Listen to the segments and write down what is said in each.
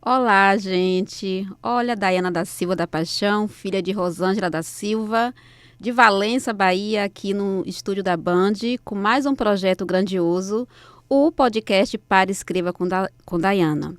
Olá, gente. Olha, Daiana da Silva da Paixão, filha de Rosângela da Silva, de Valença, Bahia, aqui no estúdio da Band, com mais um projeto grandioso, o podcast Para e Escreva com Daiana.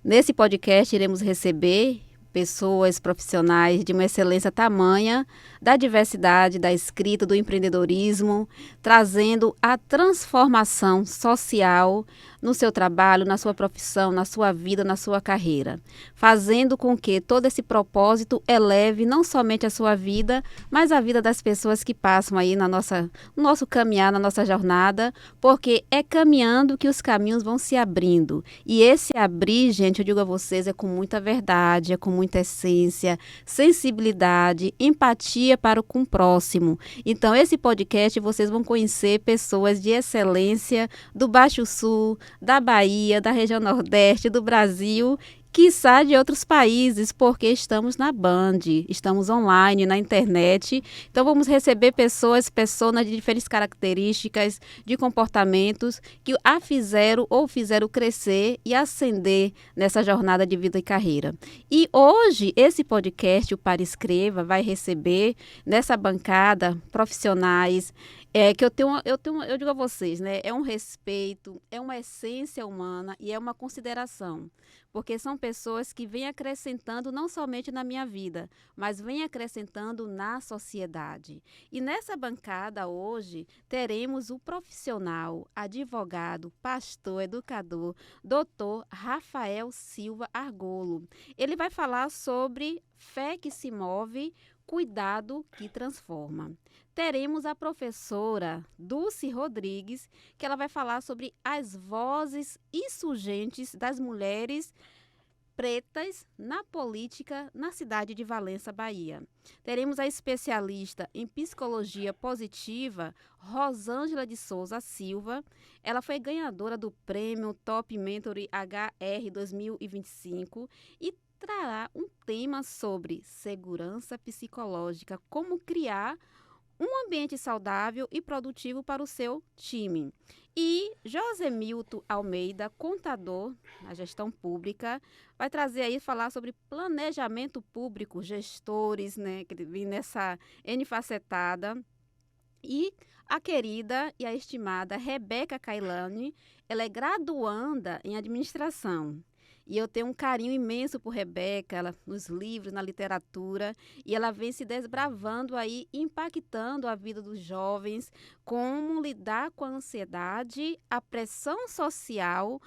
Nesse podcast, iremos receber pessoas profissionais de uma excelência tamanha, da diversidade, da escrita, do empreendedorismo, trazendo a transformação social no seu trabalho, na sua profissão, na sua vida, na sua carreira, fazendo com que todo esse propósito eleve não somente a sua vida, mas a vida das pessoas que passam aí no nosso caminhar, na nossa jornada, porque é caminhando que os caminhos vão se abrindo. E esse abrir, gente, eu digo a vocês, é com muita verdade, é com muita essência, sensibilidade, empatia para com o próximo. Então, esse podcast vocês vão conhecer pessoas de excelência do Baixo Sul, da Bahia, da região Nordeste, do Brasil, quiçá de outros países, porque estamos na Band, estamos online, na internet. Então vamos receber pessoas de diferentes características, de comportamentos que a fizeram ou fizeram crescer e ascender nessa jornada de vida e carreira. E hoje esse podcast, o Para Escreva, vai receber nessa bancada profissionais que eu digo a vocês, né? É um respeito, é uma essência humana e é uma consideração, porque são pessoas que vêm acrescentando não somente na minha vida, mas vêm acrescentando na sociedade. E nessa bancada hoje teremos o profissional, advogado, pastor, educador, doutor Rafael Silva Argolo. Ele vai falar sobre fé que se move, cuidado que transforma. Teremos a professora Dulce Rodrigues, que ela vai falar sobre as vozes insurgentes das mulheres pretas na política na cidade de Valença, Bahia. Teremos a especialista em psicologia positiva, Rosângela de Souza Silva. Ela foi ganhadora do prêmio Top Mentor HR 2025 e trará um tema sobre segurança psicológica, como criar um ambiente saudável e produtivo para o seu time. E José Milton Almeida, contador na gestão pública, vai trazer aí falar sobre planejamento público, gestores, né, que vem nessa N facetada. E a querida e a estimada Rebeca Cailani, ela é graduanda em administração. E eu tenho um carinho imenso por Rebeca, ela, nos livros, na literatura, e ela vem se desbravando aí, impactando a vida dos jovens, como lidar com a ansiedade, a pressão social,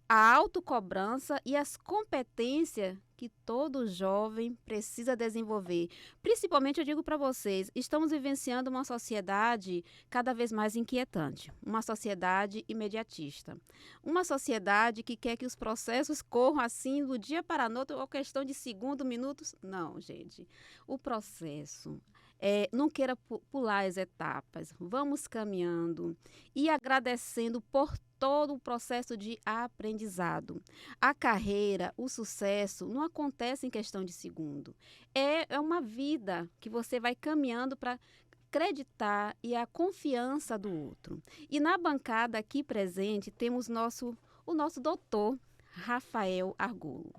a autocobrança e as competências que todo jovem precisa desenvolver. Principalmente, eu digo para vocês, estamos vivenciando uma sociedade cada vez mais inquietante, uma sociedade imediatista, uma sociedade que quer que os processos corram assim do dia para a noite, ou questão de segundos, minutos. Não, gente, o processo... não queira pular as etapas, vamos caminhando e agradecendo por todo o processo de aprendizado. A carreira, o sucesso, não acontece em questão de segundo. É uma vida que você vai caminhando para acreditar e a confiança do outro. E na bancada aqui presente temos o nosso doutor Rafael Argolo.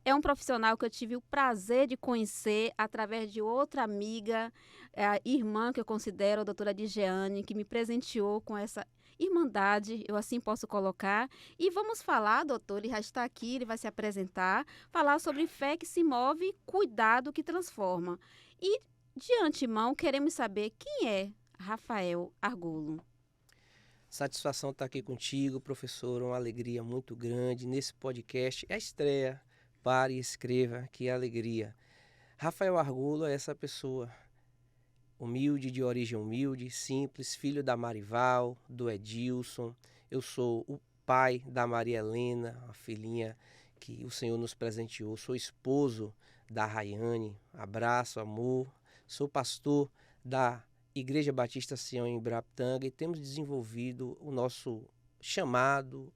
É um profissional que eu tive o prazer de conhecer através de outra amiga, a irmã que eu considero, a doutora Digeane, que me presenteou com essa irmandade, eu assim posso colocar. E vamos falar, doutor, ele já está aqui, ele vai se apresentar, falar sobre fé que se move, cuidado que transforma. E, de antemão, queremos saber quem é Rafael Argolo. Satisfação estar aqui contigo, professor, uma alegria muito grande nesse podcast. É a estreia. Pare e escreva, que alegria. Rafael Argolo é essa pessoa, humilde, de origem humilde, simples, filho da Marival, do Edilson. Eu sou o pai da Maria Helena, a filhinha que o Senhor nos presenteou. Sou esposo da Rayane, abraço, amor. Sou pastor da Igreja Batista Sião em Ibrapitanga e temos desenvolvido o nosso chamado,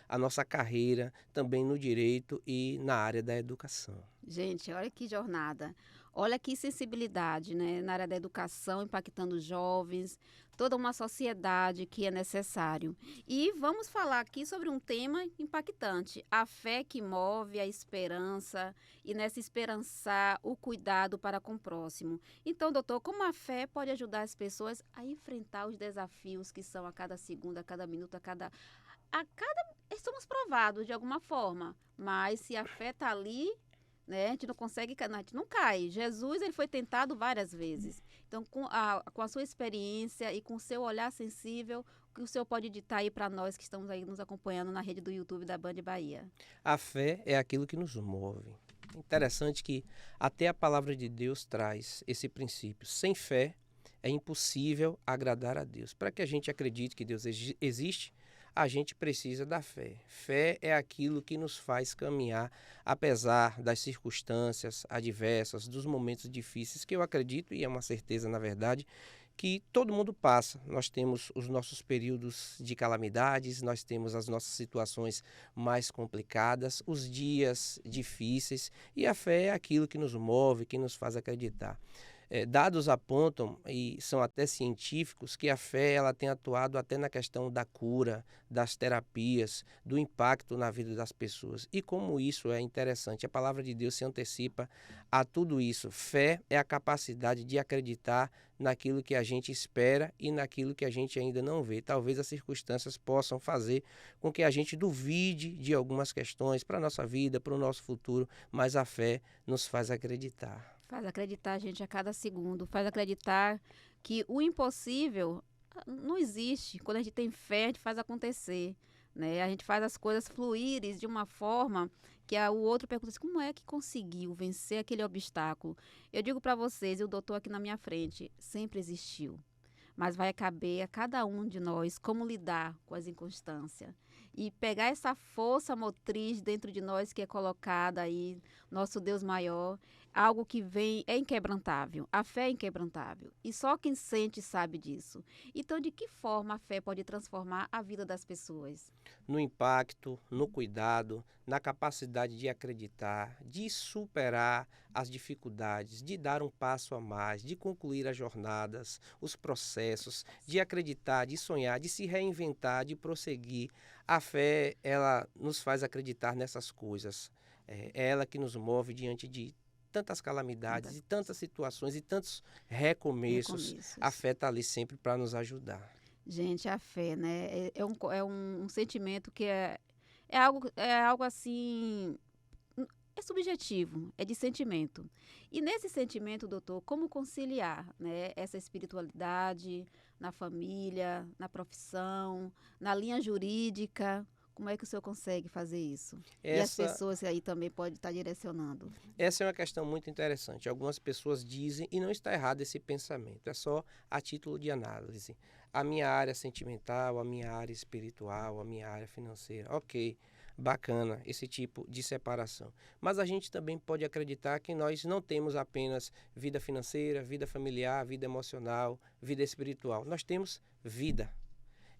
a nossa carreira também no direito e na área da educação. Gente, olha que jornada. Olha que sensibilidade, né? Na área da educação, impactando os jovens, toda uma sociedade que é necessário. E vamos falar aqui sobre um tema impactante: a fé que move a esperança e nessa esperançar o cuidado para com o próximo. Então, doutor, como a fé pode ajudar as pessoas a enfrentar os desafios que são a cada segundo, a cada minuto, somos provados de alguma forma, mas se a fé está ali, né, a gente não consegue, a gente não cai. Jesus, ele foi tentado várias vezes. Então, com a sua experiência e com o seu olhar sensível, o que o senhor pode ditar aí para nós que estamos aí nos acompanhando na rede do YouTube da Band Bahia? A fé é aquilo que nos move. Interessante que até a palavra de Deus traz esse princípio. Sem fé é impossível agradar a Deus. Para que a gente acredite que Deus existe, a gente precisa da fé. Fé é aquilo que nos faz caminhar, apesar das circunstâncias adversas, dos momentos difíceis, que eu acredito, e é uma certeza na verdade, que todo mundo passa. Nós temos os nossos períodos de calamidades, nós temos as nossas situações mais complicadas, os dias difíceis, e a fé é aquilo que nos move, que nos faz acreditar. Dados apontam, e são até científicos, que a fé ela tem atuado até na questão da cura, das terapias, do impacto na vida das pessoas. E como isso é interessante, a palavra de Deus se antecipa a tudo isso. Fé é a capacidade de acreditar naquilo que a gente espera e naquilo que a gente ainda não vê. Talvez as circunstâncias possam fazer com que a gente duvide de algumas questões para a nossa vida, para o nosso futuro, mas a fé nos faz acreditar. Faz acreditar a gente a cada segundo, faz acreditar que o impossível não existe. Quando a gente tem fé, a gente faz acontecer, né? A gente faz as coisas fluírem de uma forma que o outro pergunta assim, como é que conseguiu vencer aquele obstáculo? Eu digo para vocês, e o doutor aqui na minha frente, sempre existiu. Mas vai caber a cada um de nós como lidar com as inconstâncias e pegar essa força motriz dentro de nós que é colocada aí, nosso Deus maior, algo que vem, é inquebrantável. A fé é inquebrantável e só quem sente sabe disso. Então, de que forma a fé pode transformar a vida das pessoas? No impacto, no cuidado, na capacidade de acreditar, de superar as dificuldades, de dar um passo a mais, de concluir as jornadas, os processos, de acreditar, de sonhar, de se reinventar, de prosseguir. A fé, ela nos faz acreditar nessas coisas. É ela que nos move diante de tantas calamidades e tantas situações e tantos recomeços. A fé está ali sempre para nos ajudar. Gente, a fé, né? É um sentimento que é algo assim, é subjetivo, é de sentimento. E nesse sentimento, doutor, como conciliar, né, essa espiritualidade na família, na profissão, na linha jurídica? Como é que o senhor consegue fazer isso? E as pessoas aí também podem estar direcionando. Essa é uma questão muito interessante. Algumas pessoas dizem, e não está errado esse pensamento, é só a título de análise. A minha área sentimental, a minha área espiritual, a minha área financeira. Ok, bacana esse tipo de separação. Mas a gente também pode acreditar que nós não temos apenas vida financeira, vida familiar, vida emocional, vida espiritual. Nós temos vida.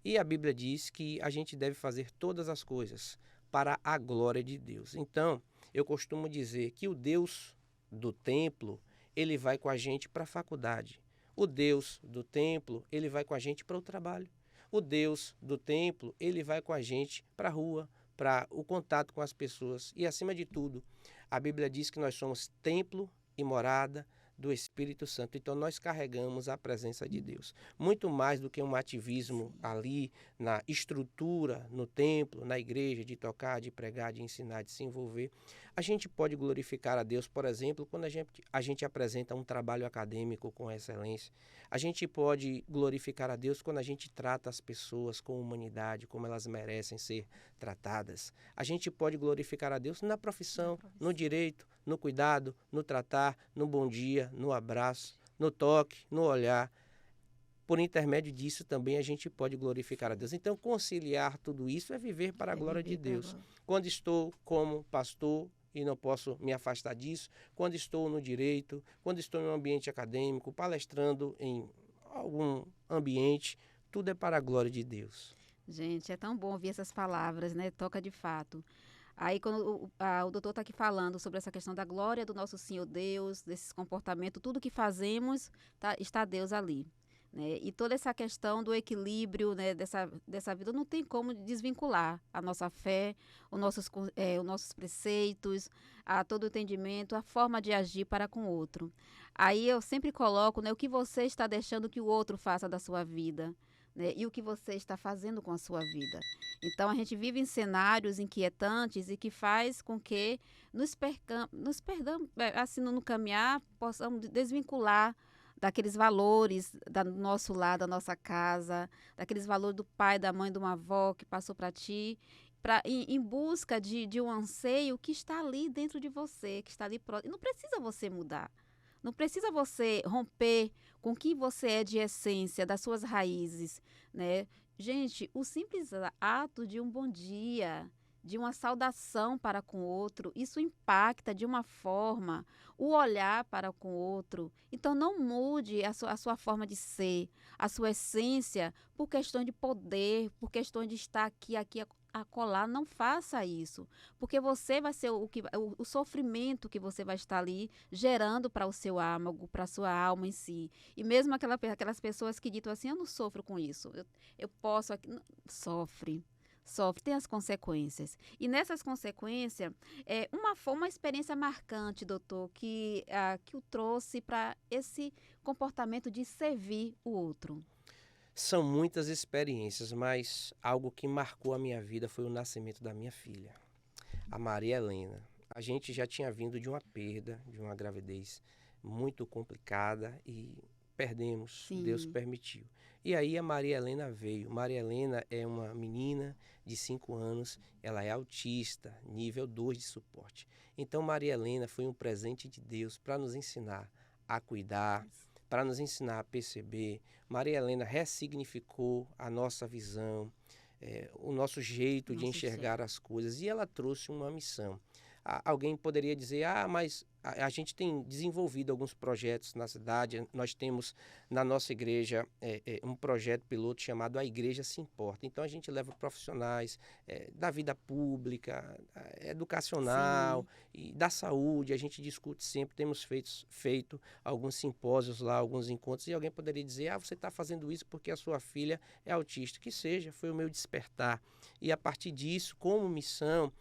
E a Bíblia diz que a gente deve fazer todas as coisas para a glória de Deus. Então, eu costumo dizer que o Deus do templo, ele vai com a gente para a faculdade. O Deus do templo, ele vai com a gente para o trabalho. O Deus do templo, ele vai com a gente para a rua, para o contato com as pessoas. E, acima de tudo, a Bíblia diz que nós somos templo e morada do Espírito Santo. Então nós carregamos a presença de Deus. Muito mais do que um ativismo ali na estrutura, no templo, na igreja, de tocar, de pregar, de ensinar, de se envolver. A gente pode glorificar a Deus, por exemplo, quando a gente apresenta um trabalho acadêmico com excelência. A gente pode glorificar a Deus quando a gente trata as pessoas com humanidade, como elas merecem ser tratadas. A gente pode glorificar a Deus na profissão, no direito, no cuidado, no tratar, no bom dia, no abraço, no toque, no olhar. Por intermédio disso também a gente pode glorificar a Deus. Então, conciliar tudo isso é viver para a glória de Deus. Quando estou como pastor e não posso me afastar disso, quando estou no direito, quando estou em um ambiente acadêmico, palestrando em algum ambiente, tudo é para a glória de Deus. Gente, é tão bom ouvir essas palavras, né? Toca de fato. Aí, quando o doutor está aqui falando sobre essa questão da glória do nosso Senhor Deus, desses comportamentos, tudo que fazemos, está Deus ali. Né? E toda essa questão do equilíbrio, né, dessa vida, não tem como desvincular a nossa fé, os nossos preceitos, todo o entendimento, a forma de agir para com o outro. Aí eu sempre coloco, né, o que você está deixando que o outro faça da sua vida, né, e o que você está fazendo com a sua vida. Então, a gente vive em cenários inquietantes e que faz com que nos perdamos, assim, no caminhar, possamos desvincular daqueles valores do nosso lar, da nossa casa, daqueles valores do pai, da mãe, de uma avó que passou para ti, em busca de um anseio que está ali dentro de você, que está ali próximo. E não precisa você mudar. Não precisa você romper com o que você é de essência, das suas raízes, né? Gente, o simples ato de um bom dia, de uma saudação para com o outro, isso impacta de uma forma o olhar para com o outro. Então, não mude a sua forma de ser, a sua essência, por questão de poder, por questão de estar aqui, acolá. Não faça isso, porque você vai ser o sofrimento que você vai estar ali gerando para o seu âmago, para a sua alma em si. E mesmo aquelas pessoas que ditam assim, eu não sofro com isso, eu posso, sofre. Tem as consequências. E nessas consequências, foi uma experiência marcante, doutor, que o trouxe para esse comportamento de servir o outro. São muitas experiências, mas algo que marcou a minha vida foi o nascimento da minha filha, a Maria Helena. A gente já tinha vindo de uma perda, de uma gravidez muito complicada e perdemos, Sim. Deus permitiu. E aí a Maria Helena veio. Maria Helena é uma menina de 5 anos, ela é autista, nível 2 de suporte. Então Maria Helena foi um presente de Deus para nos ensinar a cuidar, para nos ensinar a perceber. Maria Helena ressignificou a nossa visão, o nosso jeito de enxergar as coisas, e ela trouxe uma missão. Alguém poderia dizer, mas a gente tem desenvolvido alguns projetos na cidade. Nós temos na nossa igreja um projeto piloto chamado A Igreja Se Importa. Então a gente leva profissionais da vida pública, educacional, e da saúde. A gente discute sempre, temos feito alguns simpósios lá, alguns encontros, e alguém poderia dizer, você está fazendo isso porque a sua filha é autista. Que seja, foi o meu despertar. E a partir disso, como missão,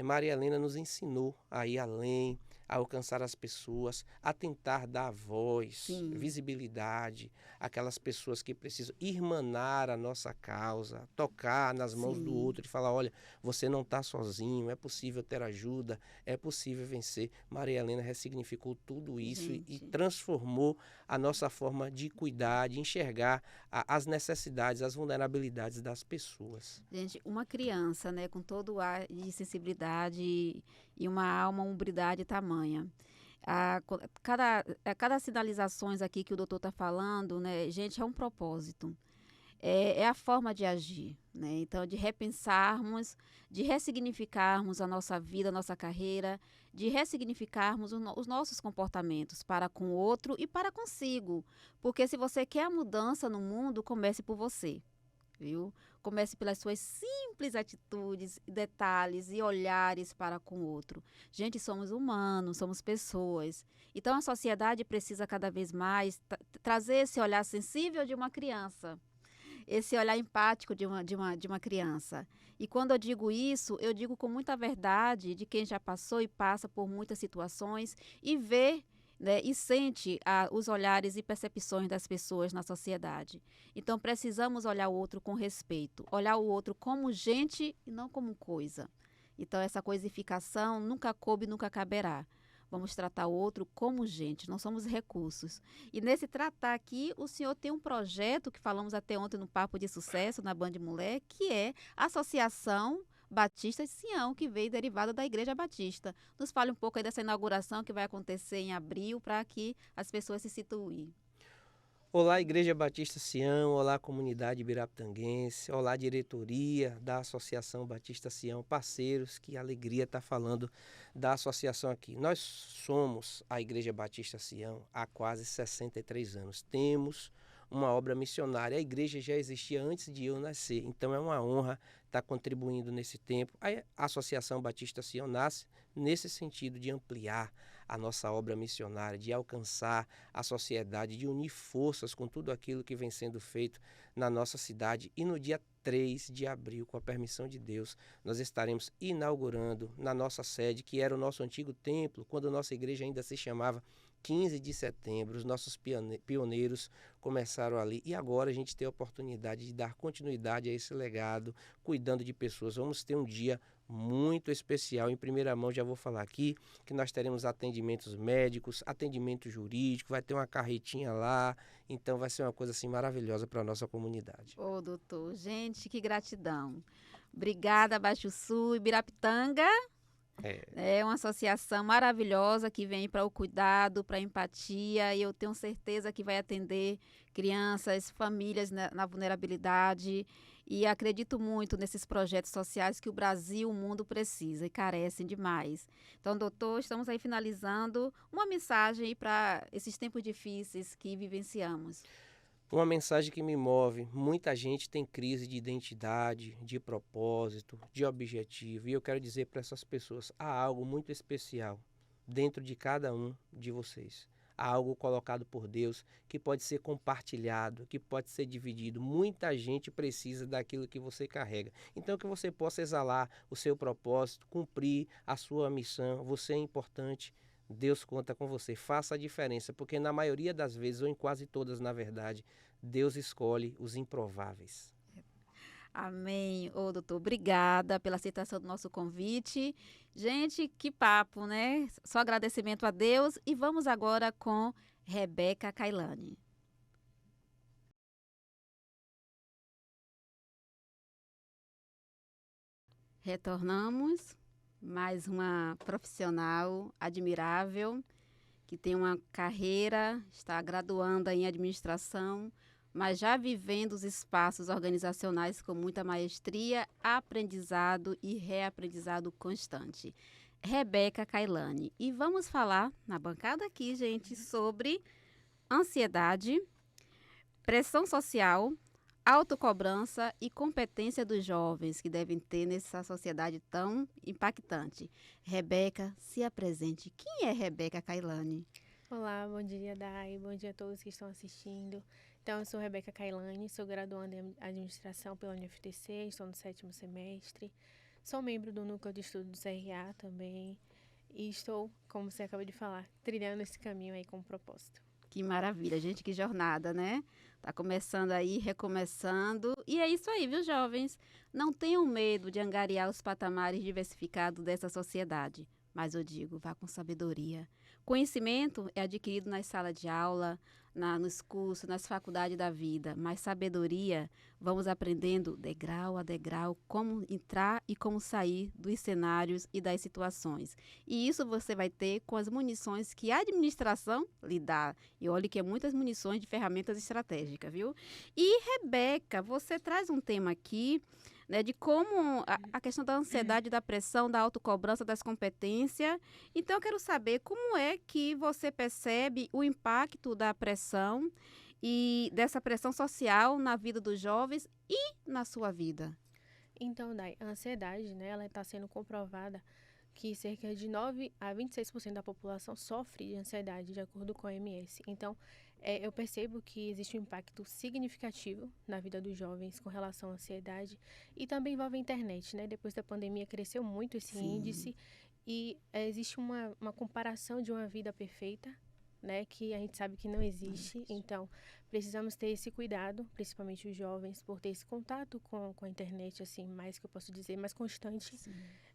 Maria Helena nos ensinou a ir além, a alcançar as pessoas, a tentar dar voz, visibilidade, àquelas pessoas que precisam irmanar a nossa causa, tocar nas mãos do outro e falar, olha, você não está sozinho, é possível ter ajuda, é possível vencer. Maria Helena ressignificou tudo isso e transformou a nossa forma de cuidar, de enxergar as necessidades, as vulnerabilidades das pessoas. Gente, uma criança, né, com todo o ar de sensibilidade e uma alma, uma umbridade tamanha. Cada sinalizações aqui que o doutor está falando, né, gente, é um propósito. É a forma de agir, né? Então, de repensarmos, de ressignificarmos a nossa vida, a nossa carreira, de ressignificarmos os nossos comportamentos para com o outro e para consigo. Porque se você quer a mudança no mundo, comece por você. Viu? Comece pelas suas simples atitudes, detalhes e olhares para com o outro. Gente, somos humanos, somos pessoas. Então, a sociedade precisa cada vez mais trazer esse olhar sensível de uma criança, esse olhar empático de uma criança. E quando eu digo isso, eu digo com muita verdade de quem já passou e passa por muitas situações e vê, né, e sente os olhares e percepções das pessoas na sociedade. Então, precisamos olhar o outro com respeito, olhar o outro como gente e não como coisa. Então, essa coisificação nunca coube, nunca caberá. Vamos tratar o outro como gente, não somos recursos. E nesse tratar aqui, o senhor tem um projeto que falamos até ontem no Papo de Sucesso, na Band Mulher, que é a Associação Batista de Sião, que veio derivada da Igreja Batista. Nos fale um pouco aí dessa inauguração que vai acontecer em abril, para que as pessoas se situem. Olá, Igreja Batista Sião, olá, comunidade ibiraputanguense, olá, diretoria da Associação Batista Sião, parceiros, que alegria estar falando da associação aqui. Nós somos a Igreja Batista Sião há quase 63 anos. Temos uma obra missionária. A igreja já existia antes de eu nascer, então é uma honra estar contribuindo nesse tempo. A Associação Batista Sião nasce nesse sentido de ampliar a nossa obra missionária, de alcançar a sociedade, de unir forças com tudo aquilo que vem sendo feito na nossa cidade. E no dia 3 de abril, com a permissão de Deus, nós estaremos inaugurando na nossa sede, que era o nosso antigo templo, quando a nossa igreja ainda se chamava 15 de setembro. Os nossos pioneiros começaram ali e agora a gente tem a oportunidade de dar continuidade a esse legado, cuidando de pessoas. Vamos ter um dia muito especial. Em primeira mão já vou falar aqui que nós teremos atendimentos médicos, atendimento jurídico, vai ter uma carretinha lá, então vai ser uma coisa assim maravilhosa para a nossa comunidade. Ô, doutor, gente, que gratidão. Obrigada, Baixo Sul e Birapitanga. É uma associação maravilhosa que vem para o cuidado, para a empatia, e eu tenho certeza que vai atender crianças, famílias na vulnerabilidade, e acredito muito nesses projetos sociais que o Brasil, o mundo precisa e carecem demais. Então, doutor, estamos aí finalizando uma mensagem para esses tempos difíceis que vivenciamos. Uma mensagem que me move: muita gente tem crise de identidade, de propósito, de objetivo, e eu quero dizer para essas pessoas, há algo muito especial dentro de cada um de vocês. Há algo colocado por Deus que pode ser compartilhado, que pode ser dividido. Muita gente precisa daquilo que você carrega. Então que você possa exalar o seu propósito, cumprir a sua missão. Você é importante. Deus conta com você, faça a diferença, porque na maioria das vezes, ou em quase todas, na verdade, Deus escolhe os improváveis. Amém. Ô, doutor, obrigada pela aceitação do nosso convite. Gente, que papo, né? Só agradecimento a Deus. E vamos agora com Rebeca Kailani. Retornamos. Mais uma profissional admirável, que tem uma carreira, está graduando em administração, mas já vivendo os espaços organizacionais com muita maestria, aprendizado e reaprendizado constante. Rebeca Kailani. E vamos falar na bancada aqui, gente, sobre ansiedade, pressão social, autocobrança e competência dos jovens que devem ter nessa sociedade tão impactante. Rebeca, se apresente. Quem é Rebeca Kailani? Olá, bom dia, Dai. Bom dia a todos que estão assistindo. Então, eu sou Rebeca Kailani, sou graduanda em administração pela UniFTC, estou no 7º semestre. Sou membro do Núcleo de Estudos do CRA também. E estou, como você acabou de falar, trilhando esse caminho aí com um propósito. Que maravilha, gente, que jornada, né? Tá começando aí, recomeçando. E é isso aí, viu, jovens? Não tenham medo de angariar os patamares diversificados dessa sociedade. Mas eu digo, vá com sabedoria. Conhecimento é adquirido nas salas de aula, nos cursos, nas faculdades da vida. Mas sabedoria, vamos aprendendo degrau a degrau como entrar e como sair dos cenários e das situações. E isso você vai ter com as munições que a administração lhe dá. E olhe que é muitas munições de ferramentas estratégicas, viu? E, Rebeca, você traz um tema aqui, né, de como a questão da ansiedade, da pressão, da autocobrança, das competências. Então, eu quero saber como é que você percebe o impacto da pressão e dessa pressão social na vida dos jovens e na sua vida. Então, Dai, a ansiedade, né, ela está sendo comprovada que cerca de 9 a 26% da população sofre de ansiedade, de acordo com a OMS. Então, eu percebo que existe um impacto significativo na vida dos jovens com relação à ansiedade e também envolve a internet, né? Depois da pandemia cresceu muito esse índice e existe uma comparação de uma vida perfeita, né, que a gente sabe que não existe. Então, precisamos ter esse cuidado, principalmente os jovens, por ter esse contato com a internet, assim, mais que eu posso dizer, mais constante,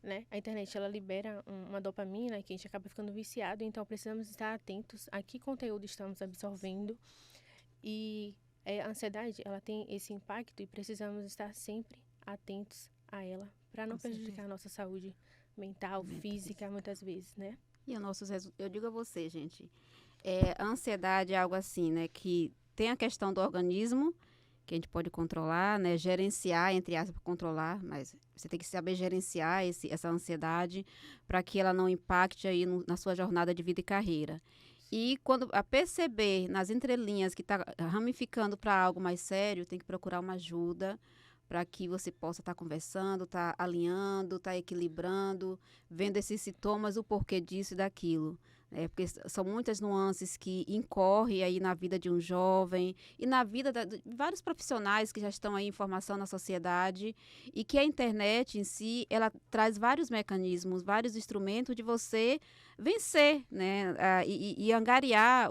né? A internet, ela libera uma dopamina que a gente acaba ficando viciado, então precisamos estar atentos a que conteúdo estamos absorvendo. E a ansiedade, ela tem esse impacto e precisamos estar sempre atentos a ela, para não prejudicar a nossa saúde mental, física, muitas vezes, né? E eu digo a você, gente, a ansiedade é algo assim, né, que tem a questão do organismo, que a gente pode controlar, né, gerenciar, entre aspas, controlar, mas você tem que saber gerenciar essa ansiedade para que ela não impacte aí na sua jornada de vida e carreira. E quando a perceber nas entrelinhas que está ramificando para algo mais sério, tem que procurar uma ajuda para que você possa estar conversando, estar alinhando, estar equilibrando, vendo esses sintomas, o porquê disso e daquilo. Porque são muitas nuances que incorrem aí na vida de um jovem e na vida de vários profissionais que já estão aí em formação na sociedade, e que a internet em si, ela traz vários mecanismos, vários instrumentos de você vencer, né, e angariar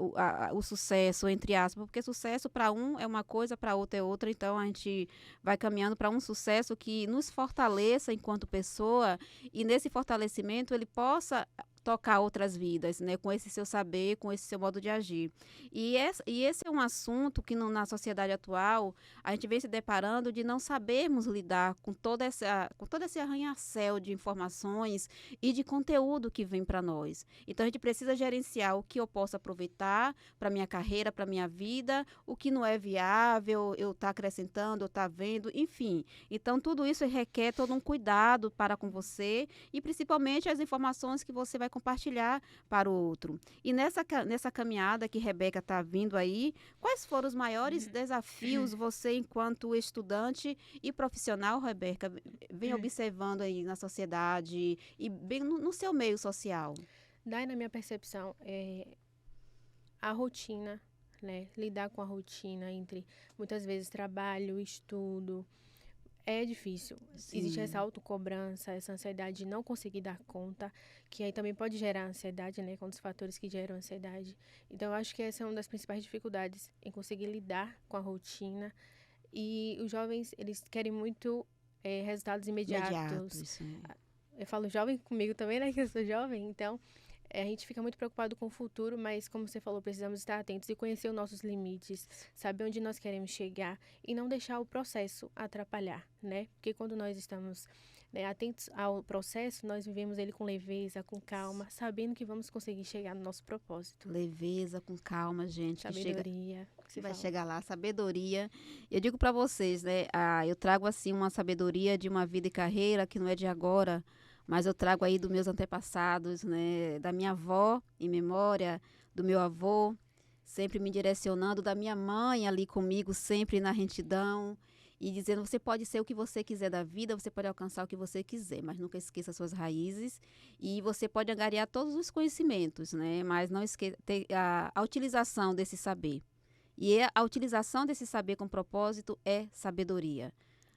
o sucesso, entre aspas, porque sucesso para um é uma coisa, para outro é outra. Então a gente vai caminhando para um sucesso que nos fortaleça enquanto pessoa, e nesse fortalecimento ele possa tocar outras vidas, né, com esse seu saber, com esse seu modo de agir. E esse é um assunto que na sociedade atual a gente vem se deparando de não sabermos lidar com todo esse arranha-céu de informações e de conteúdo que vem para nós. Então a gente precisa gerenciar o que eu posso aproveitar para minha carreira, para minha vida, o que não é viável, eu estar acrescentando, eu estar vendo, enfim. Então tudo isso requer todo um cuidado para com você, e principalmente as informações que você vai compartilhar para o outro. E nessa caminhada que Rebeca está vindo aí, quais foram os maiores desafios você, enquanto estudante e profissional, Rebeca, vem observando aí na sociedade e bem no seu meio social? Daí, na minha percepção, a rotina, né? Lidar com a rotina entre, muitas vezes, trabalho, estudo, é difícil. Sim. Existe essa autocobrança, essa ansiedade de não conseguir dar conta, que aí também pode gerar ansiedade, né? Com um dos fatores que geram ansiedade. Então, eu acho que essa é uma das principais dificuldades, em conseguir lidar com a rotina. E os jovens, eles querem muito resultados imediatos. Isso. Eu falo jovem comigo também, né? Que eu sou jovem. Então, a gente fica muito preocupado com o futuro, mas, como você falou, precisamos estar atentos e conhecer os nossos limites, saber onde nós queremos chegar e não deixar o processo atrapalhar, né? Porque quando nós estamos, né, atentos ao processo, nós vivemos ele com leveza, com calma, sabendo que vamos conseguir chegar no nosso propósito. Leveza, com calma, gente. Sabedoria. Que vai chegar lá, sabedoria. Eu digo para vocês, né? Eu trago assim uma sabedoria de uma vida e carreira que não é de agora, mas eu trago aí dos meus antepassados, né? Da minha avó, em memória, do meu avô, sempre me direcionando, da minha mãe ali comigo, sempre na retidão, e dizendo: você pode ser o que você quiser da vida, você pode alcançar o que você quiser, mas nunca esqueça suas raízes, e você pode angariar todos os conhecimentos, né? Mas não esqueça a utilização desse saber. E a utilização desse saber com propósito é sabedoria.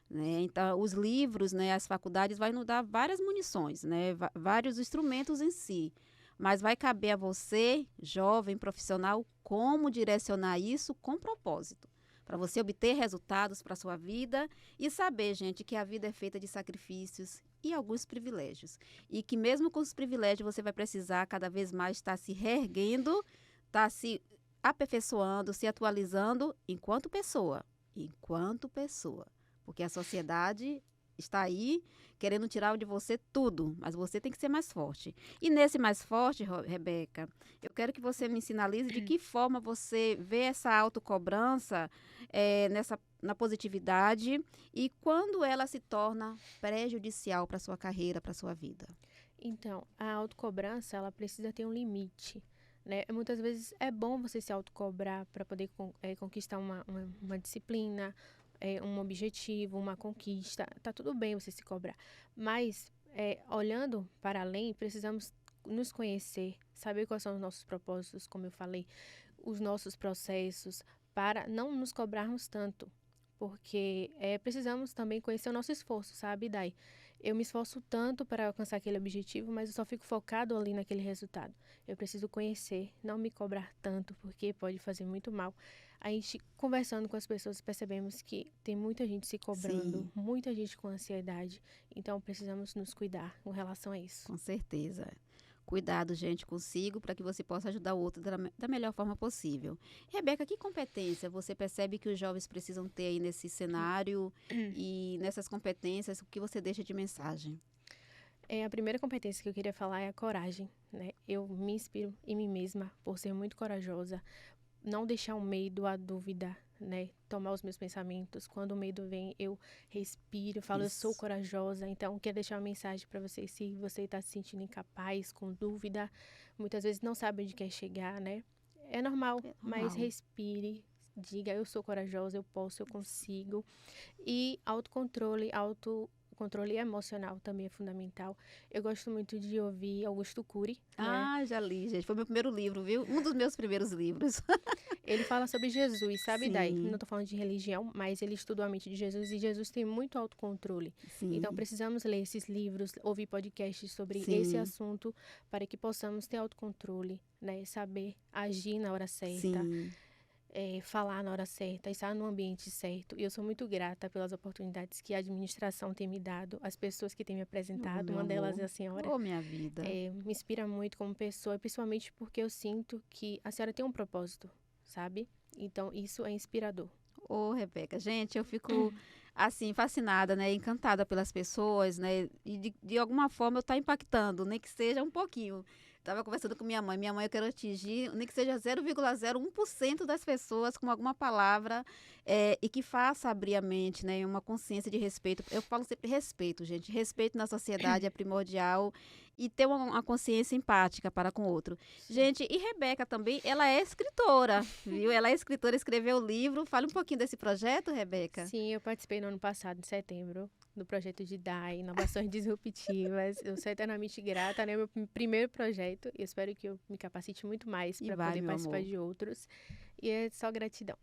Né? Então, os livros, né, as faculdades vai nos dar várias munições, né, vários instrumentos em si, mas vai caber a você, jovem profissional, como direcionar isso com propósito, para você obter resultados para a sua vida e saber, gente, que a vida é feita de sacrifícios e alguns privilégios, e que mesmo com os privilégios você vai precisar cada vez mais estar se reerguendo, estar se aperfeiçoando, se atualizando enquanto pessoa, porque a sociedade está aí querendo tirar de você tudo, mas você tem que ser mais forte. E nesse mais forte, Rebeca, eu quero que você me sinalize de que forma você vê essa autocobrança na positividade, e quando ela se torna prejudicial para a sua carreira, para a sua vida. Então, a autocobrança, ela precisa ter um limite, né? Muitas vezes é bom você se autocobrar para poder conquistar uma disciplina, um objetivo, uma conquista. Tá tudo bem você se cobrar, mas olhando para além, precisamos nos conhecer, saber quais são os nossos propósitos, como eu falei, os nossos processos, para não nos cobrarmos tanto, porque precisamos também conhecer o nosso esforço, sabe, Dai? Eu me esforço tanto para alcançar aquele objetivo, mas eu só fico focado ali naquele resultado. Eu preciso conhecer, não me cobrar tanto, porque pode fazer muito mal. A gente, conversando com as pessoas, percebemos que tem muita gente se cobrando, Sim. muita gente com ansiedade. Então, precisamos nos cuidar com relação a isso. Com certeza. Cuidado, gente, consigo, para que você possa ajudar o outro da melhor forma possível. Rebeca, que competência você percebe que os jovens precisam ter aí nesse cenário e nessas competências, o que você deixa de mensagem? A primeira competência que eu queria falar é a coragem, né? Eu me inspiro em mim mesma por ser muito corajosa, não deixar o medo, a dúvida, né, tomar os meus pensamentos. Quando o medo vem, eu respiro, falo, eu sou Isso. corajosa. Então, quero deixar uma mensagem para você, se você está se sentindo incapaz, com dúvida, muitas vezes não sabe onde quer chegar, né? É normal, É mas normal. respire, diga, eu sou corajosa, eu posso, eu consigo. E autocontrole emocional também é fundamental. Eu gosto muito de ouvir Augusto Cury, né? Ah, já li, gente. Foi meu primeiro livro, viu? Um dos meus primeiros livros. Ele fala sobre Jesus, sabe, Dai? Não Sim, tô falando de religião, mas ele estuda a mente de Jesus e Jesus tem muito autocontrole. Então, sim, precisamos ler esses livros, ouvir podcasts sobre esse sim, assunto para que possamos ter autocontrole, né? Saber agir na hora certa, sim. falar na hora certa, estar no ambiente certo. E eu sou muito grata pelas oportunidades que a administração tem me dado, as pessoas que têm me Oh, apresentado. meu Uma delas amor. é a senhora. Oh, minha vida. Me inspira muito como pessoa, principalmente porque eu sinto que a senhora tem um propósito, sabe? Então, isso é inspirador. Ô, Rebeca, gente, eu fico assim fascinada, né, encantada pelas pessoas, né, e de alguma forma eu tá impactando, nem que seja um pouquinho. Tava conversando com minha mãe, eu quero atingir, nem que seja 0,01% das pessoas com alguma palavra e que faça abrir a mente, né, uma consciência de respeito. Eu falo sempre respeito, gente, respeito na sociedade é primordial e ter uma consciência empática para com o outro. Gente, e Rebeca também, ela é escritora, viu? Ela é escritora, escreveu o livro. Fale um pouquinho desse projeto, Rebeca. Sim, eu participei no ano passado, em setembro, do projeto de DAI, Inovações Disruptivas. Eu sou eternamente grata, né? Meu primeiro projeto. E espero que eu me capacite muito mais E para vai, poder meu participar amor. de outros. E é só gratidão.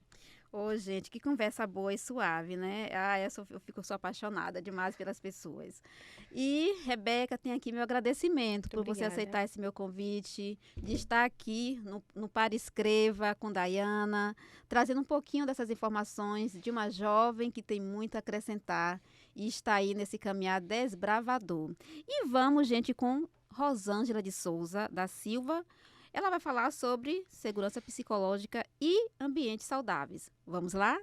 Ô, gente, que conversa boa e suave, né? Ah, eu sou apaixonada demais pelas pessoas. E, Rebeca, tem aqui meu agradecimento Muito por você obrigada. aceitar esse meu convite, de estar aqui no Para Escreva com Dayana, trazendo um pouquinho dessas informações de uma jovem que tem muito a acrescentar e está aí nesse caminhar desbravador. E vamos, gente, com Rosângela de Souza da Silva. Ela vai falar sobre segurança psicológica e ambientes saudáveis. Vamos lá?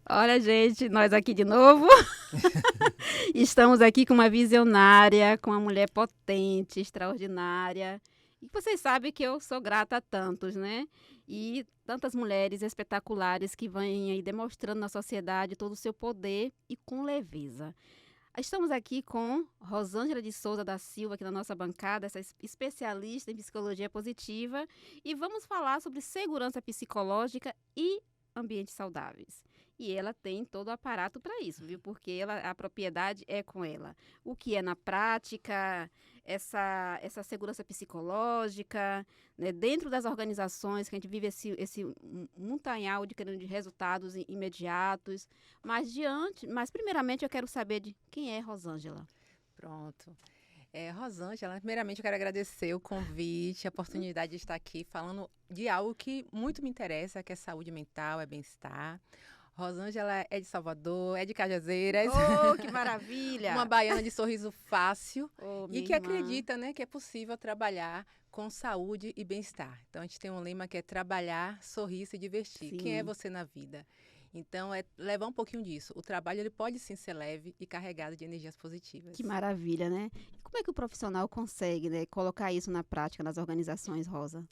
Olha, gente, nós aqui de novo. Estamos aqui com uma visionária, com uma mulher potente, extraordinária. E vocês sabem que eu sou grata a tantos, né? E tantas mulheres espetaculares que vêm aí demonstrando na sociedade todo o seu poder e com leveza. Estamos aqui com Rosângela de Souza da Silva, aqui na nossa bancada, essa especialista em psicologia positiva, e vamos falar sobre segurança psicológica e ambientes saudáveis. E ela tem todo o aparato para isso, viu? Porque a propriedade é com ela. O que é na prática, essa segurança psicológica, né? Dentro das organizações que a gente vive esse montanhal de resultados imediatos, mas primeiramente eu quero saber de quem é Rosângela. Pronto. Rosângela, primeiramente eu quero agradecer o convite, a oportunidade de estar aqui falando de algo que muito me interessa, que é saúde mental, é bem-estar. Rosângela é de Salvador, é de Cajazeiras, Oh, que maravilha! uma baiana de sorriso fácil Oh, e minha que irmã. acredita, né, que é possível trabalhar com saúde e bem-estar. Então a gente tem um lema que é trabalhar, sorrir, se divertir. Quem é Sim. você na vida? Então é levar um pouquinho disso. O trabalho ele pode sim ser leve e carregado de energias positivas. Que maravilha, né? E como é que o profissional consegue, né, colocar isso na prática nas organizações, Rosa?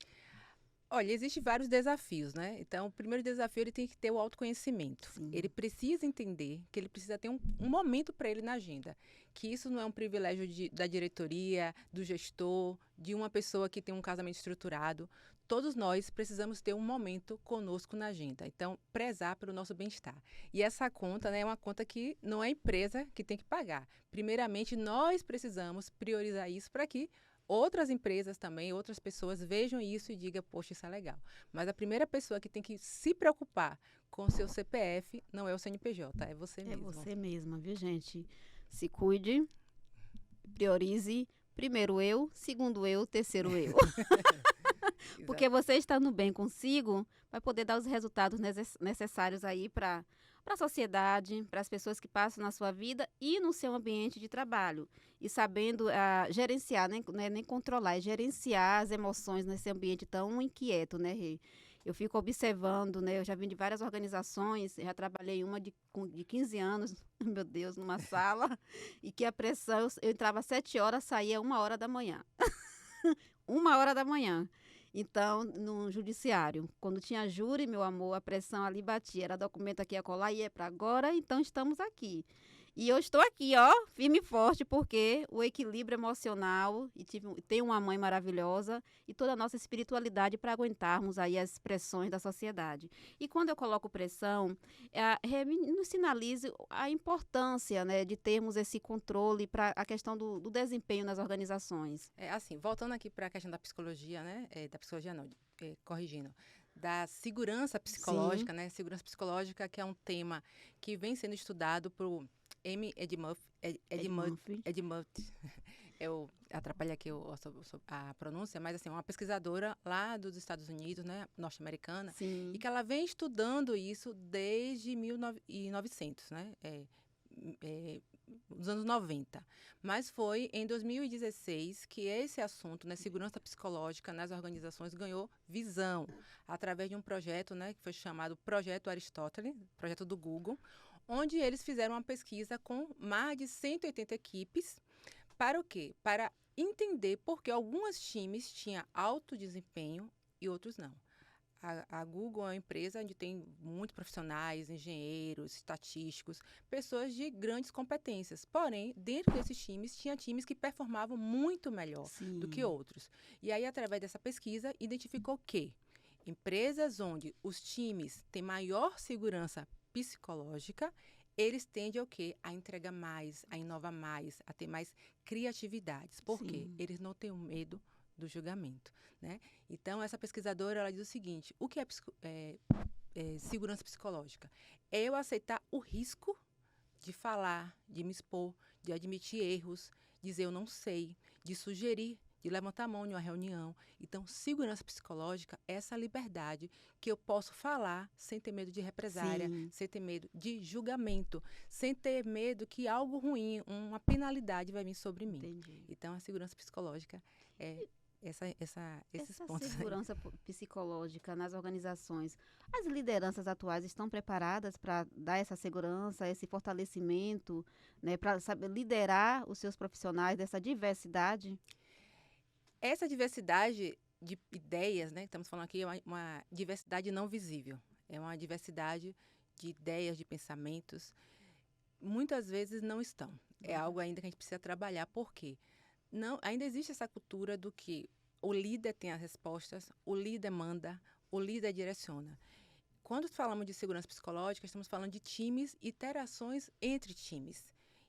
Olha, existem vários desafios, né? Então, o primeiro desafio ele tem que ter o autoconhecimento. Sim. Ele precisa entender que ele precisa ter um momento para ele na agenda. Que isso não é um privilégio da diretoria, do gestor, de uma pessoa que tem um casamento estruturado. Todos nós precisamos ter um momento conosco na agenda. Então, prezar pelo nosso bem-estar. E essa conta, né, é uma conta que não é a empresa que tem que pagar. Primeiramente, nós precisamos priorizar isso para que outras empresas também, outras pessoas vejam isso e digam, poxa, isso é legal. Mas a primeira pessoa que tem que se preocupar com o seu CPF não é o CNPJ, é você mesmo. É você mesma, viu, gente? Se cuide, priorize. Primeiro eu, segundo eu, terceiro eu. Porque você estando bem consigo, vai poder dar os resultados necessários aí para a sociedade, para as pessoas que passam na sua vida e no seu ambiente de trabalho. E sabendo gerenciar, né? Não é nem controlar, é gerenciar as emoções nesse ambiente tão inquieto, né, Rê? Eu fico observando, né? Eu já vim de várias organizações, já trabalhei em uma de 15 anos, meu Deus, numa sala, e que a pressão, eu entrava às 7 horas, saía 1 hora da manhã. 1h da manhã. Então, no judiciário, quando tinha júri, meu amor, a pressão ali batia. Era documento aqui a colar e é para agora, então estamos aqui. E eu estou aqui, ó, firme e forte, porque o equilíbrio emocional, e tenho uma mãe maravilhosa, e toda a nossa espiritualidade para aguentarmos aí as pressões da sociedade. E quando eu coloco pressão, nos sinaliza a importância, né, de termos esse controle para a questão do desempenho nas organizações. Assim, voltando aqui para a questão da psicologia, né? Da psicologia não, corrigindo. Da segurança psicológica, né? Segurança psicológica, que é um tema que vem sendo estudado por Edmuth. Eu atrapalho aqui a pronúncia, mas assim, uma pesquisadora lá dos Estados Unidos, né, norte-americana, e que ela vem estudando isso desde 1900, né, nos anos 90. Mas foi em 2016 que esse assunto, né, segurança psicológica nas organizações, ganhou visão através de um projeto, né, que foi chamado Projeto Aristóteles, projeto do Google, onde eles fizeram uma pesquisa com mais de 180 equipes. Para o quê? Para entender por que alguns times tinham alto desempenho e outros não. A Google é uma empresa onde tem muitos profissionais, engenheiros, estatísticos, pessoas de grandes competências. Porém, dentro desses times, tinha times que performavam muito melhor do que outros. E aí, através dessa pesquisa, identificou que empresas onde os times têm maior segurança psicológica, eles tendem ao quê? A entregar mais, a inovar mais, a ter mais criatividades. Por quê? Eles não têm medo do julgamento, né? Então, essa pesquisadora, ela diz o seguinte: o que é segurança psicológica? É eu aceitar o risco de falar, de me expor, de admitir erros, dizer eu não sei, de sugerir, de levantar a mão em uma reunião. Então, segurança psicológica é essa liberdade que eu posso falar sem ter medo de represária, sem ter medo de julgamento, sem ter medo que algo ruim, uma penalidade vai vir sobre mim. Entendi. Então, a segurança psicológica é esses pontos. Essa segurança psicológica nas organizações, as lideranças atuais estão preparadas para dar essa segurança, esse fortalecimento, né, para saber liderar os seus profissionais dessa diversidade? Essa diversidade de ideias, né, que estamos falando aqui, é uma diversidade não visível. É uma diversidade de ideias, de pensamentos. Muitas vezes não estão. É algo ainda que a gente precisa trabalhar. Por quê? Ainda existe essa cultura do que o líder tem as respostas, o líder manda, o líder direciona. Quando falamos de segurança psicológica, estamos falando de times e interações entre times.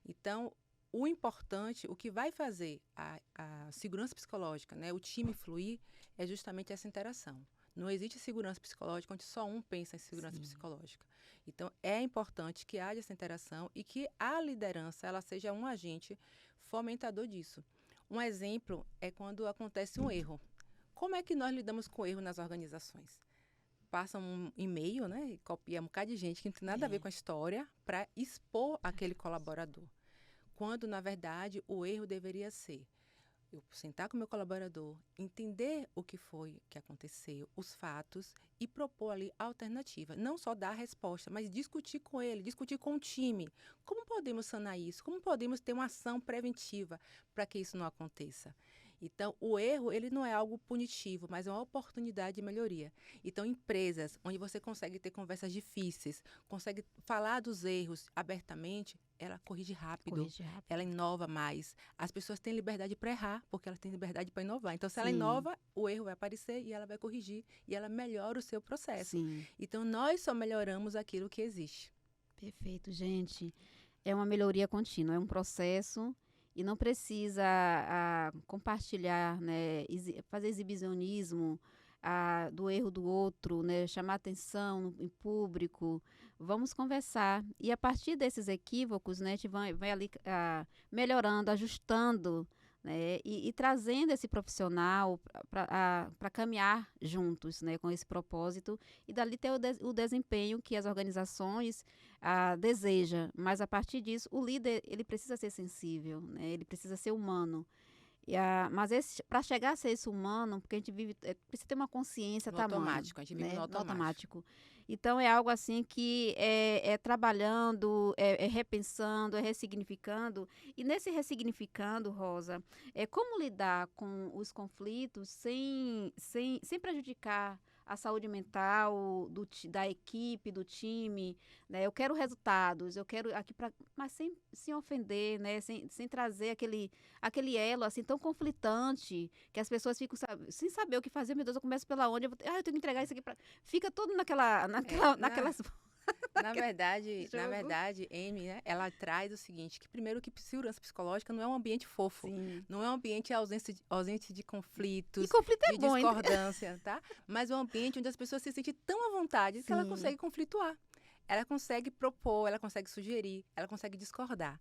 Então, o importante, o que vai fazer a segurança psicológica, né, o time fluir, é justamente essa interação. Não existe segurança psicológica onde só um pensa em segurança psicológica. Então, é importante que haja essa interação e que a liderança ela seja um agente fomentador disso. Um exemplo é quando acontece um erro. Como é que nós lidamos com erro nas organizações? Passa um e-mail, né, e copia um bocado de gente que não tem nada a ver com a história para expor aquele colaborador. Quando, na verdade, o erro deveria ser eu sentar com o meu colaborador, entender o que foi que aconteceu, os fatos e propor ali a alternativa. Não só dar a resposta, mas discutir com ele, discutir com o time. Como podemos sanar isso? Como podemos ter uma ação preventiva para que isso não aconteça? Então, o erro, ele não é algo punitivo, mas é uma oportunidade de melhoria. Então, empresas onde você consegue ter conversas difíceis, consegue falar dos erros abertamente, ela corrige rápido, ela inova mais. As pessoas têm liberdade para errar, porque elas têm liberdade para inovar. Então, se ela inova, o erro vai aparecer e ela vai corrigir e ela melhora o seu processo. Então, nós só melhoramos aquilo que existe. Perfeito, gente. É uma melhoria contínua, é um processo e não precisa compartilhar, né, fazer exibicionismo do erro do outro, né, chamar atenção em público. Vamos conversar. E a partir desses equívocos, né, a gente vai ali melhorando, ajustando, né, e trazendo esse profissional para caminhar juntos, né, com esse propósito e dali ter o desempenho que as organizações desejam. Mas a partir disso, o líder ele precisa ser sensível, né, ele precisa ser humano. Mas para chegar a ser esse humano, porque a gente vive, precisa ter uma consciência tamanha. Automático, a gente vive no automático. Então, é algo assim que é trabalhando, é repensando, é ressignificando. E nesse ressignificando, Rosa, como lidar com os conflitos sem prejudicar a saúde mental da equipe, do time, né? Eu quero resultados, eu quero aqui para, mas sem se ofender, né? Sem trazer aquele elo assim tão conflitante que as pessoas ficam sem saber o que fazer. Meu Deus, eu começo pela onde? Eu tenho que entregar isso aqui para. Fica tudo naquelas. Na verdade, Amy, né, ela traz o seguinte, que primeiro que segurança psicológica não é um ambiente fofo, Sim. não é um ambiente ausente de conflitos, E conflito é de bom, discordância, tá? Mas é um ambiente onde as pessoas se sentem tão à vontade que ela Sim. consegue conflituar. Ela consegue propor, ela consegue sugerir, ela consegue discordar.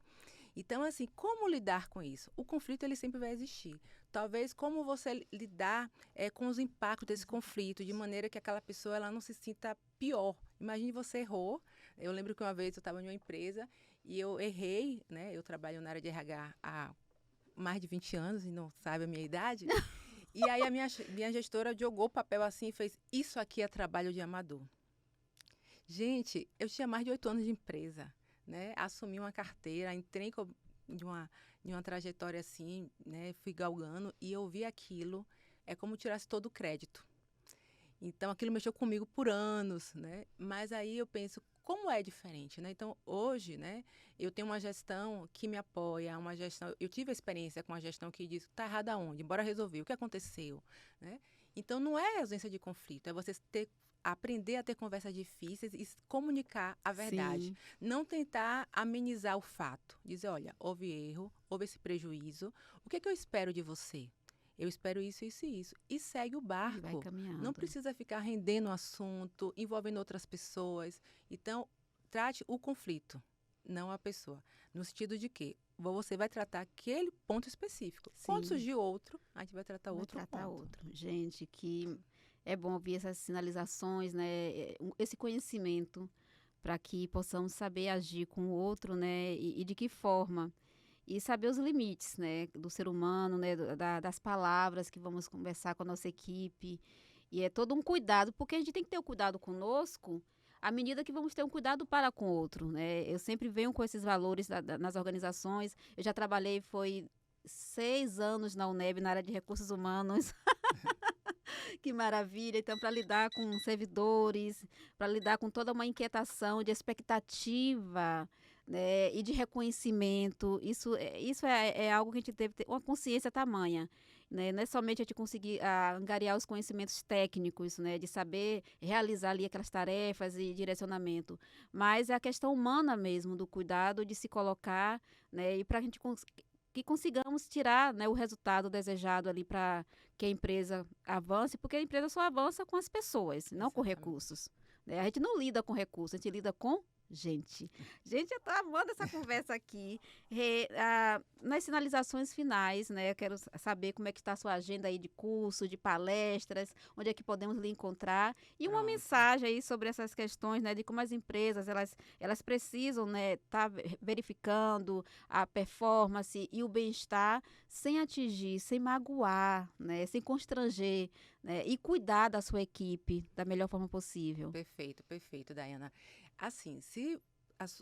Então, assim, como lidar com isso? O conflito, ele sempre vai existir. Talvez como você lidar com os impactos desse conflito, de maneira que aquela pessoa ela não se sinta pior. Imagine você errou. Eu lembro que uma vez eu estava em uma empresa e eu errei, né? Eu trabalho na área de RH há mais de 20 anos e não sabe a minha idade. E aí a minha gestora jogou o papel assim e fez, isso aqui é trabalho de amador. Gente, eu tinha mais de 8 anos de empresa. Né, assumi uma carteira, entrei de uma trajetória assim, né, fui galgando e eu vi aquilo, é como tirasse todo o crédito. Então, aquilo mexeu comigo por anos, né, mas aí eu penso, como é diferente, né? Então, hoje, né, eu tenho uma gestão que me apoia, uma gestão, eu tive a experiência com uma gestão que diz, tá errado aonde? Bora resolver, o que aconteceu, né? Então, não é ausência de conflito, é você aprender a ter conversas difíceis e comunicar a verdade. Sim. Não tentar amenizar o fato. Dizer, olha, houve erro, houve esse prejuízo. O que é que eu espero de você? Eu espero isso, isso e isso. E segue o barco. Vai caminhando. Não precisa ficar rendendo o assunto, envolvendo outras pessoas. Então, trate o conflito, não a pessoa. No sentido de que você vai tratar aquele ponto específico. Sim. Quando surgir outro, a gente vai tratar outro ponto. Outro. Gente, que é bom ouvir essas sinalizações, né? Esse conhecimento para que possamos saber agir com o outro, né? E de que forma. E saber os limites, né? Do ser humano, né? Das palavras que vamos conversar com a nossa equipe. E é todo um cuidado, porque a gente tem que ter o cuidado conosco à medida que vamos ter um cuidado para com o outro, né? Eu sempre venho com esses valores nas organizações. Eu já trabalhei, foi 6 anos na UNEB, na área de recursos humanos. Que maravilha! Então, para lidar com servidores, para lidar com toda uma inquietação de expectativa, né, e de reconhecimento, isso é algo que a gente deve ter uma consciência tamanha. Né? Não é somente a gente conseguir angariar os conhecimentos técnicos, né, de saber realizar ali aquelas tarefas e direcionamento, mas é a questão humana mesmo, do cuidado de se colocar, né, e para a gente que consigamos tirar, né, o resultado desejado ali para que a empresa avance, porque a empresa só avança com as pessoas, não com recursos. Né? A gente não lida com recursos, a gente lida com gente. Gente, eu estou amando essa conversa aqui. Nas sinalizações finais, né, eu quero saber como é que está a sua agenda aí de curso, de palestras, onde é que podemos lhe encontrar. E uma mensagem aí sobre essas questões, né, de como as empresas, elas precisam, né, tá verificando a performance e o bem-estar sem atingir, sem magoar, né, sem constranger, né, e cuidar da sua equipe da melhor forma possível. Perfeito, Daiana. Assim, se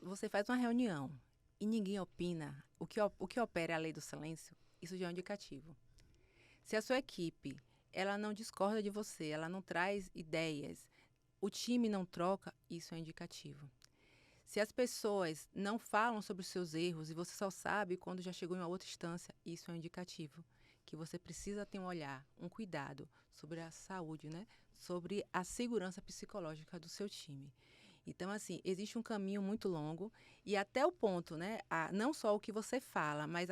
você faz uma reunião e ninguém opina, o que opera é a lei do silêncio, isso já é um indicativo. Se a sua equipe, ela não discorda de você, ela não traz ideias, o time não troca, isso é um indicativo. Se as pessoas não falam sobre os seus erros e você só sabe quando já chegou em uma outra instância, isso é um indicativo. Que você precisa ter um olhar, um cuidado sobre a saúde, né? Sobre a segurança psicológica do seu time. Então, assim, existe um caminho muito longo e até o ponto, né? Não só o que você fala, mas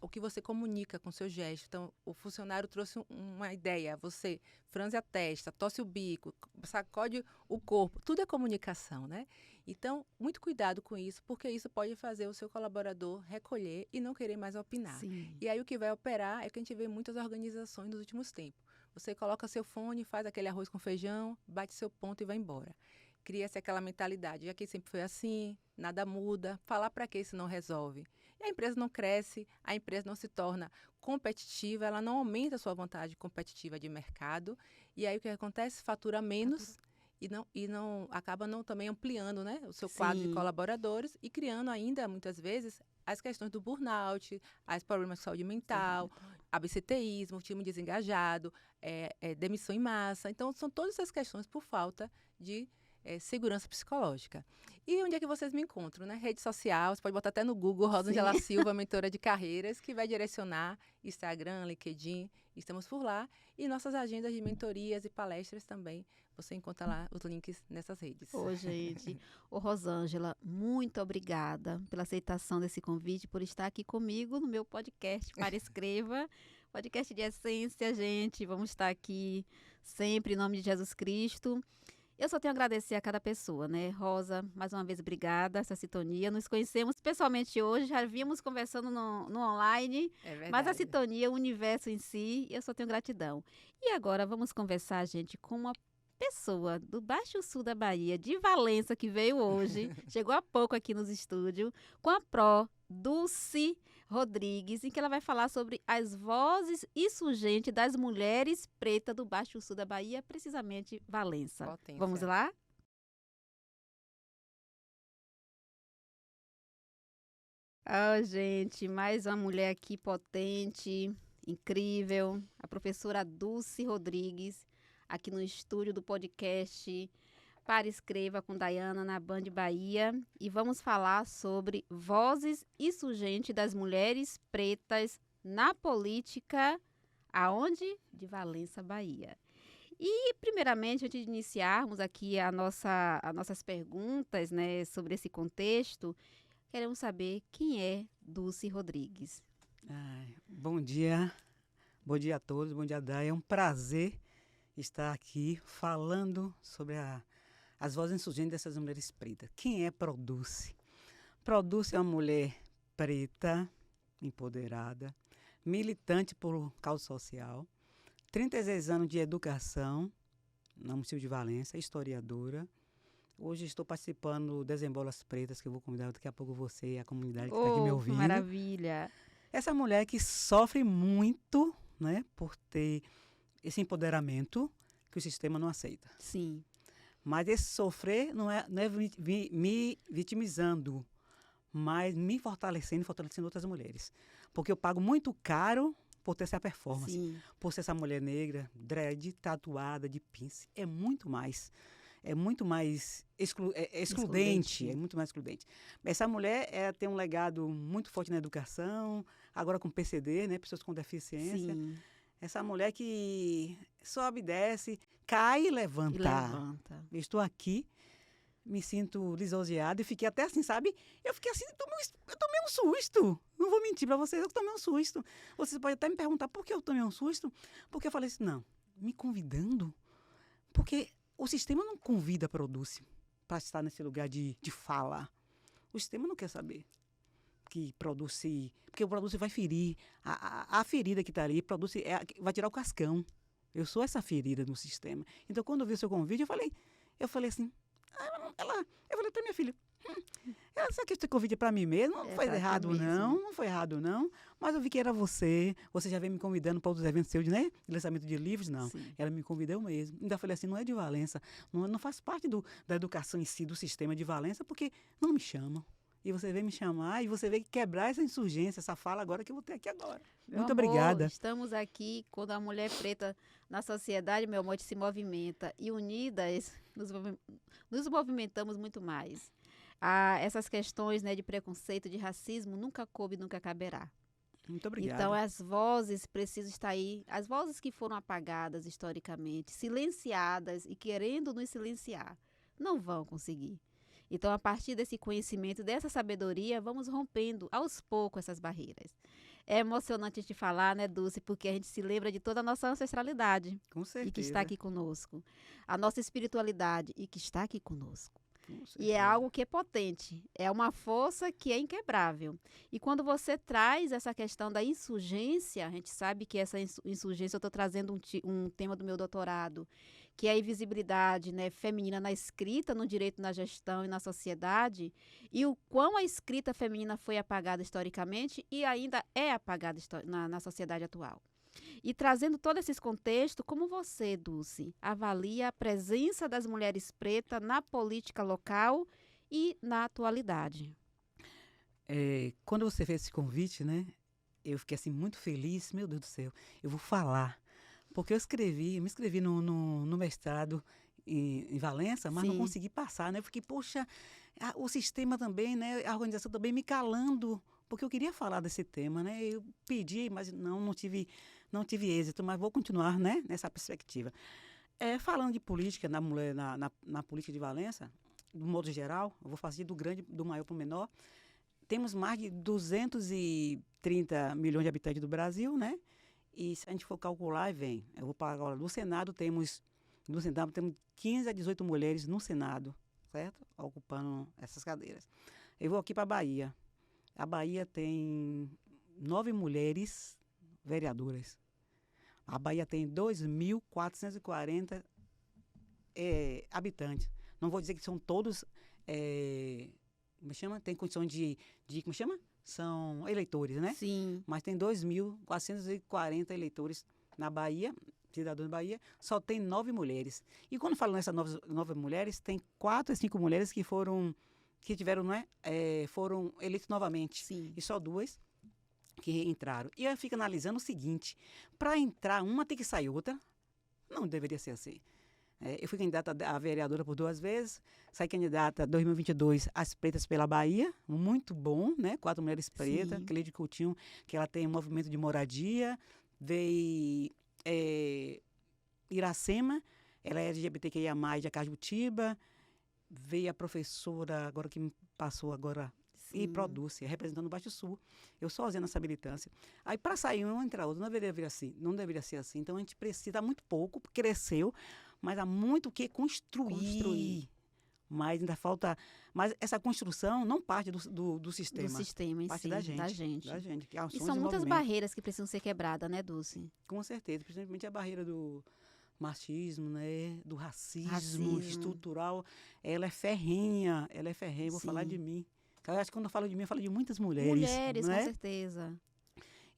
o que você comunica com seu gesto. Então, o funcionário trouxe uma ideia, você franze a testa, tosse o bico, sacode o corpo, tudo é comunicação, né? Então, muito cuidado com isso, porque isso pode fazer o seu colaborador recolher e não querer mais opinar. Sim. E aí o que vai operar é o que a gente vê em muitas organizações nos últimos tempos. Você coloca seu fone, faz aquele arroz com feijão, bate seu ponto e vai embora. Cria-se aquela mentalidade, já que sempre foi assim, nada muda, falar para que isso não resolve? E a empresa não cresce, a empresa não se torna competitiva, ela não aumenta a sua vontade competitiva de mercado, e aí o que acontece? Fatura menos e não acaba não também ampliando, né, o seu quadro de Sim. colaboradores e criando ainda, muitas vezes, as questões do burnout, as problemas de saúde mental, absenteísmo, time desengajado, demissão em massa. Então, são todas essas questões por falta de segurança psicológica. E onde é que vocês me encontram, né? Rede social, você pode botar até no Google, Rosângela Silva, mentora de carreiras, que vai direcionar Instagram, LinkedIn, estamos por lá. E nossas agendas de mentorias e palestras também, você encontra lá os links nessas redes. Ô, gente. Ô, Rosângela, muito obrigada pela aceitação desse convite, por estar aqui comigo no meu podcast Para Escreva, podcast de essência, gente. Vamos estar aqui sempre em nome de Jesus Cristo. Eu só tenho a agradecer a cada pessoa, né? Rosa, mais uma vez, obrigada, essa sintonia. Nos conhecemos pessoalmente hoje, já vínhamos conversando no online, É verdade. mas a sintonia, o universo em si, eu só tenho gratidão. E agora vamos conversar, gente, com uma pessoa do Baixo Sul da Bahia, de Valença, que veio hoje, chegou há pouco aqui nos estúdios, com a Pró Dulce Rodrigues, em que ela vai falar sobre as vozes insurgentes das mulheres pretas do Baixo Sul da Bahia, precisamente Valença. Potência. Vamos lá? Ah, gente, mais uma mulher aqui potente, incrível, a professora Dulce Rodrigues, aqui no estúdio do podcast Para Escreva com Dayana na Band Bahia, e vamos falar sobre vozes insurgentes das mulheres pretas na política, aonde? De Valença, Bahia. E, primeiramente, antes de iniciarmos aqui as nossas perguntas, né, sobre esse contexto, queremos saber quem é Dulce Rodrigues. Bom dia a todos, bom dia, Day. É um prazer estar aqui falando sobre as vozes insurgentes dessas mulheres pretas. Quem é Produce? Produce é uma mulher preta, empoderada, militante por causa social, 36 anos de educação no município de Valença, historiadora. Hoje estou participando do Desembolas Pretas, que eu vou convidar daqui a pouco você e a comunidade que está aqui me ouvindo. Maravilha! Essa mulher que sofre muito, né, por ter esse empoderamento que o sistema não aceita. Sim. Mas esse sofrer não é me vitimizando, mas me fortalecendo e fortalecendo outras mulheres. Porque eu pago muito caro por ter essa performance. Sim. Por ser essa mulher negra, dread, tatuada, de pince. É muito mais. É muito mais excludente. É muito mais excludente. Essa mulher tem um legado muito forte na educação, agora com PCD, né, pessoas com deficiência. Sim. Essa mulher que sobe, desce, cai e levanta. E levanta. Eu estou aqui, me sinto lisonjeada e fiquei até assim, sabe? Eu fiquei assim, eu tomei um susto. Não vou mentir para vocês, eu tomei um susto. Vocês podem até me perguntar por que eu tomei um susto. Porque eu falei assim, não, me convidando. Porque o sistema não convida a Produce para estar nesse lugar de fala. O sistema não quer saber que Produce, porque o Produce vai ferir a ferida que está ali, Produce vai tirar o cascão. Eu sou essa ferida no sistema. Então, quando eu vi o seu convite, eu falei assim, eu falei para minha filha, será que esse convite é para mim mesmo? Não foi errado, não foi errado, não. Mas eu vi que era você já vem me convidando para outros eventos seus, né? De lançamento de livros, não. Sim. Ela me convidou mesmo. Ainda falei assim, não é de Valença, não faz parte da educação em si, do sistema de Valença, porque não me chamam. E você veio me chamar e você veio quebrar essa insurgência, essa fala agora que eu vou ter aqui agora. Meu Muito amor, obrigada. Estamos aqui quando a mulher preta na sociedade, meu amor, se movimenta. E unidas, nos movimentamos muito mais. Essas questões, né, de preconceito, de racismo, nunca coube, nunca caberá. Muito obrigada. Então, as vozes precisam estar aí. As vozes que foram apagadas historicamente, silenciadas e querendo nos silenciar, não vão conseguir. Então, a partir desse conhecimento, dessa sabedoria, vamos rompendo aos poucos essas barreiras. É emocionante a gente falar, né, Dulce, porque a gente se lembra de toda a nossa ancestralidade. Com certeza. E que está aqui conosco. A nossa espiritualidade e que está aqui conosco. Com E certeza. é algo que é potente, é uma força que é inquebrável. E quando você traz essa questão da insurgência, a gente sabe que essa insurgência, eu estou trazendo um tema do meu doutorado, que é a invisibilidade, né, feminina na escrita, no direito, na gestão e na sociedade, e o quão a escrita feminina foi apagada historicamente e ainda é apagada na sociedade atual. E trazendo todo esse contexto, como você, Dulce, avalia a presença das mulheres pretas na política local e na atualidade? Quando você fez esse convite, né, eu fiquei assim muito feliz. Meu Deus do céu, eu vou falar. Porque me inscrevi no mestrado em Valença, mas não Sim. consegui passar, né? Porque, poxa, o sistema também, né, a organização também me calando, porque eu queria falar desse tema, né? Eu pedi, mas não tive êxito, mas vou continuar, né, nessa perspectiva. Falando de política na mulher, na política de Valença, do modo geral, eu vou fazer do maior para o menor. Temos mais de 230 milhões de habitantes do Brasil, né? E se a gente for calcular, eu vou para agora, no Senado temos 15 a 18 mulheres no Senado, certo? Ocupando essas cadeiras. Eu vou aqui para a Bahia. A Bahia tem 9 mulheres vereadoras. A Bahia tem 2.440 habitantes. Não vou dizer que são todos, como chama? Tem condição como chama? São eleitores, né? Sim. Mas tem 2.440 eleitores na Bahia, cidadãos da Bahia, só tem 9 mulheres. E quando falo nessas 9 mulheres, tem 4 a 5 mulheres que tiveram, não é? Foram eleitas novamente. Sim. E só 2 que entraram. E eu fico analisando o seguinte, para entrar uma tem que sair outra, não deveria ser assim. Eu fui candidata a vereadora por 2 vezes, saí candidata em 2022 às Pretas pela Bahia, muito bom, né? 4 mulheres pretas, Sim. Cleide Coutinho, que ela tem um movimento de moradia, veio Iracema, ela é LGBTQIA+, de Acajutiba, veio a professora, agora que me passou agora, e Sim. produz, representando o Baixo Sul. Eu sozinha nessa militância. Aí, para sair um, entrar outro, não deveria ser assim. Então, a gente precisa, há muito pouco, cresceu, mas há muito o que construir. Mas ainda falta... Mas essa construção não parte do sistema. Do sistema em parte si, da gente. da gente. Da gente, que é E ações são e muitas movimentos. barreiras que precisam ser quebradas, né, Dulce? Com certeza, principalmente a barreira do machismo, né, do racismo Racismo. estrutural. Ela é ferrenha, vou falar Sim. de mim. Eu acho que quando eu falo de mim, eu falo de muitas mulheres. Mulheres, não com é? certeza.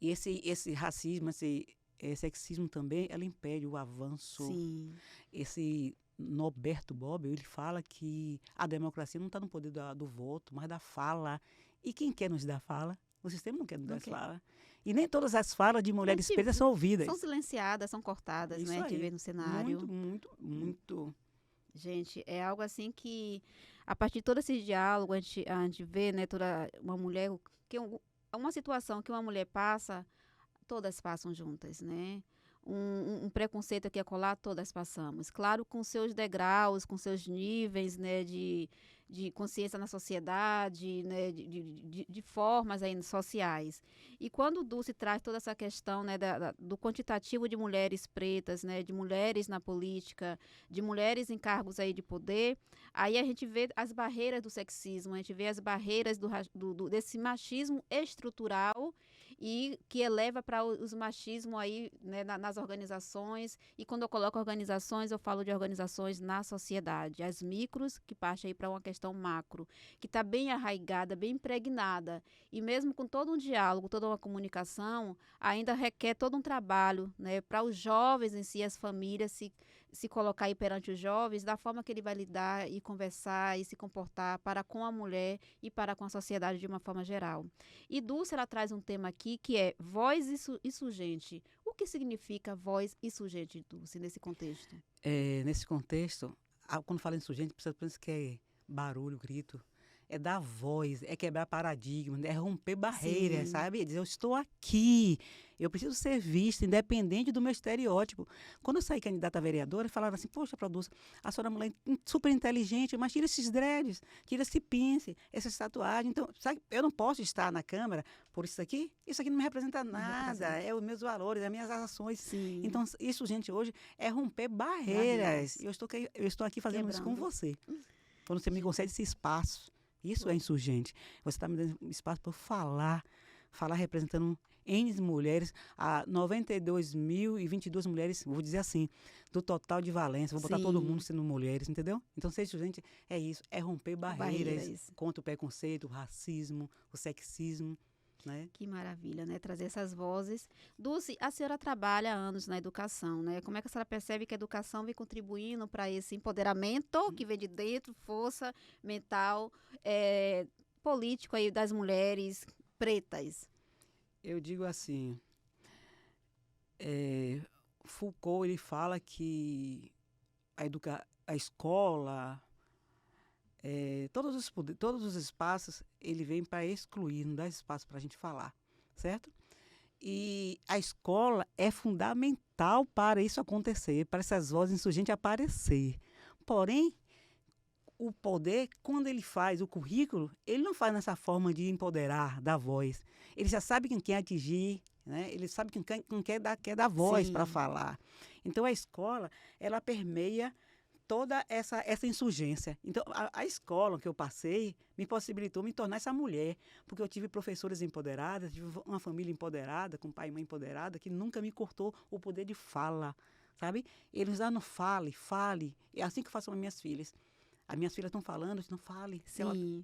E esse racismo, esse sexismo também, ela impede o avanço. Sim. Esse Norberto Bobbio, ele fala que a democracia não está no poder do voto, mas da fala. E quem quer nos dar fala? O sistema não quer nos dar fala. E nem todas as falas de mulheres pretas são ouvidas. São silenciadas, são cortadas, Isso né? A gente aí. vê no cenário. Muito. Gente, é algo assim que, a partir de todo esse diálogo, a gente vê, né, toda uma mulher, uma situação que uma mulher passa, todas passam juntas, né? Um preconceito aqui e acolá, todas passamos. Claro, com seus degraus, com seus níveis, né, de consciência na sociedade, né, de formas aí sociais. E quando o Dulce traz toda essa questão, né, do quantitativo de mulheres pretas, né, de mulheres na política, de mulheres em cargos aí de poder, aí a gente vê as barreiras do sexismo, a gente vê as barreiras desse machismo estrutural e que eleva para os machismos aí, né, nas organizações. E quando eu coloco organizações, eu falo de organizações na sociedade, as micros, que parte aí para uma questão macro, que está bem arraigada, bem impregnada. E mesmo com todo um diálogo, toda uma comunicação, ainda requer todo um trabalho, né, para os jovens em si, as famílias se colocar aí perante os jovens, da forma que ele vai lidar e conversar e se comportar para com a mulher e para com a sociedade de uma forma geral. E Dulce, ela traz um tema aqui que é voz insurgente. O que significa voz insurgente, Dulce, nesse contexto? Nesse contexto, quando fala insurgente, precisa pensar que é barulho, grito. É dar voz, é quebrar paradigma, é romper barreiras, Sim. sabe? É dizer, eu estou aqui, eu preciso ser vista, independente do meu estereótipo. Quando eu saí candidata a vereadora, falaram assim, poxa, produça, a senhora é uma mulher super inteligente, mas tira esses dreads, tira esse pince, essas tatuagens. Então, sabe, eu não posso estar na Câmara por isso aqui não me representa nada, é os meus valores, as minhas ações. Sim. Então, isso, gente, hoje é romper barreiras. E eu estou aqui fazendo isso com você. Quando você me concede esse espaço. Isso é insurgente. Você está me dando espaço para eu falar representando N mulheres, 92.022 mulheres, vou dizer assim, do total de Valença, vou botar todo mundo sendo mulheres, entendeu? Então, ser insurgente é isso, é romper barreiras contra o preconceito, o racismo, o sexismo. né? Que maravilha, né? Trazer essas vozes. Dulce, a senhora trabalha há anos na educação, né? Como é que a senhora percebe que a educação vem contribuindo para esse empoderamento que vem de dentro, força mental, político aí das mulheres pretas? Eu digo assim, Foucault, ele fala que a escola, todos os espaços, ele vem para excluir, não dá espaço para a gente falar, certo? E a escola é fundamental para isso acontecer, para essas vozes insurgentes aparecer. Porém, o poder, quando ele faz o currículo, ele não faz nessa forma de empoderar, dar voz. Ele já sabe quem quer atingir, né? Ele sabe quem quer dar voz para falar. Então, a escola, ela permeia toda essa insurgência. Então, a escola que eu passei me possibilitou me tornar essa mulher, porque eu tive professoras empoderadas, tive uma família empoderada, com pai e mãe empoderada, que nunca me cortou o poder de fala, sabe? Eles dizem, fale. É assim que eu faço com as minhas filhas. As minhas filhas estão falando, eu digo, não fale.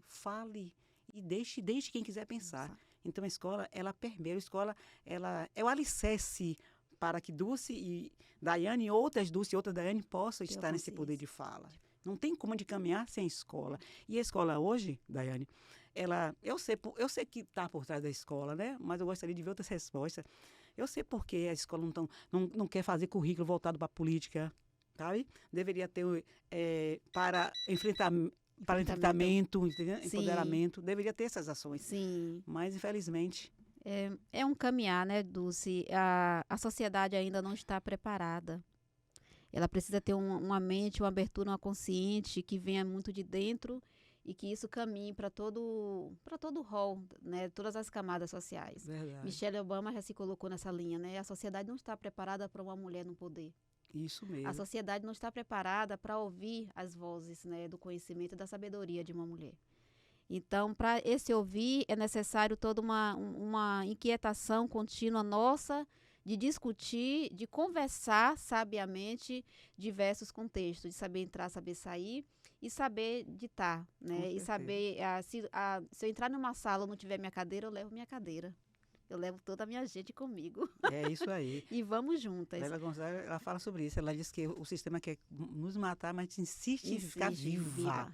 Fale e deixe quem quiser pensar. Então, a escola, ela permeia, a escola, ela é o alicerce para que Dulce e Daiane, outras Dulce e outras Daiane possam estar nesse poder de fala. Não tem como de caminhar sem a escola. E a escola hoje, Daiane, eu sei que está por trás da escola, né? Mas eu gostaria de ver outras respostas. Eu sei por que a escola não quer fazer currículo voltado para a política, sabe? Deveria ter para enfrentamento, empoderamento, deveria ter essas ações. Sim. Mas, infelizmente... É um caminhar, né, Dulce? A sociedade ainda não está preparada. Ela precisa ter uma mente, uma abertura, uma consciente que venha muito de dentro e que isso caminhe para todo o rol, né, todas as camadas sociais. Verdade. Michelle Obama já se colocou nessa linha, né? A sociedade não está preparada para uma mulher no poder. Isso mesmo. A sociedade não está preparada para ouvir as vozes, né, do conhecimento e da sabedoria de uma mulher. Então, para esse ouvir, é necessário toda uma inquietação contínua nossa de discutir, de conversar sabiamente diversos contextos, de saber entrar, saber sair e saber ditar, né? E saber, se eu entrar numa sala e não tiver minha cadeira, eu levo minha cadeira. Eu levo toda a minha gente comigo. É isso aí. E vamos juntas. Lélia Gonçalves, ela fala sobre isso. Ela diz que o sistema quer nos matar, mas a gente insiste em ficar viva.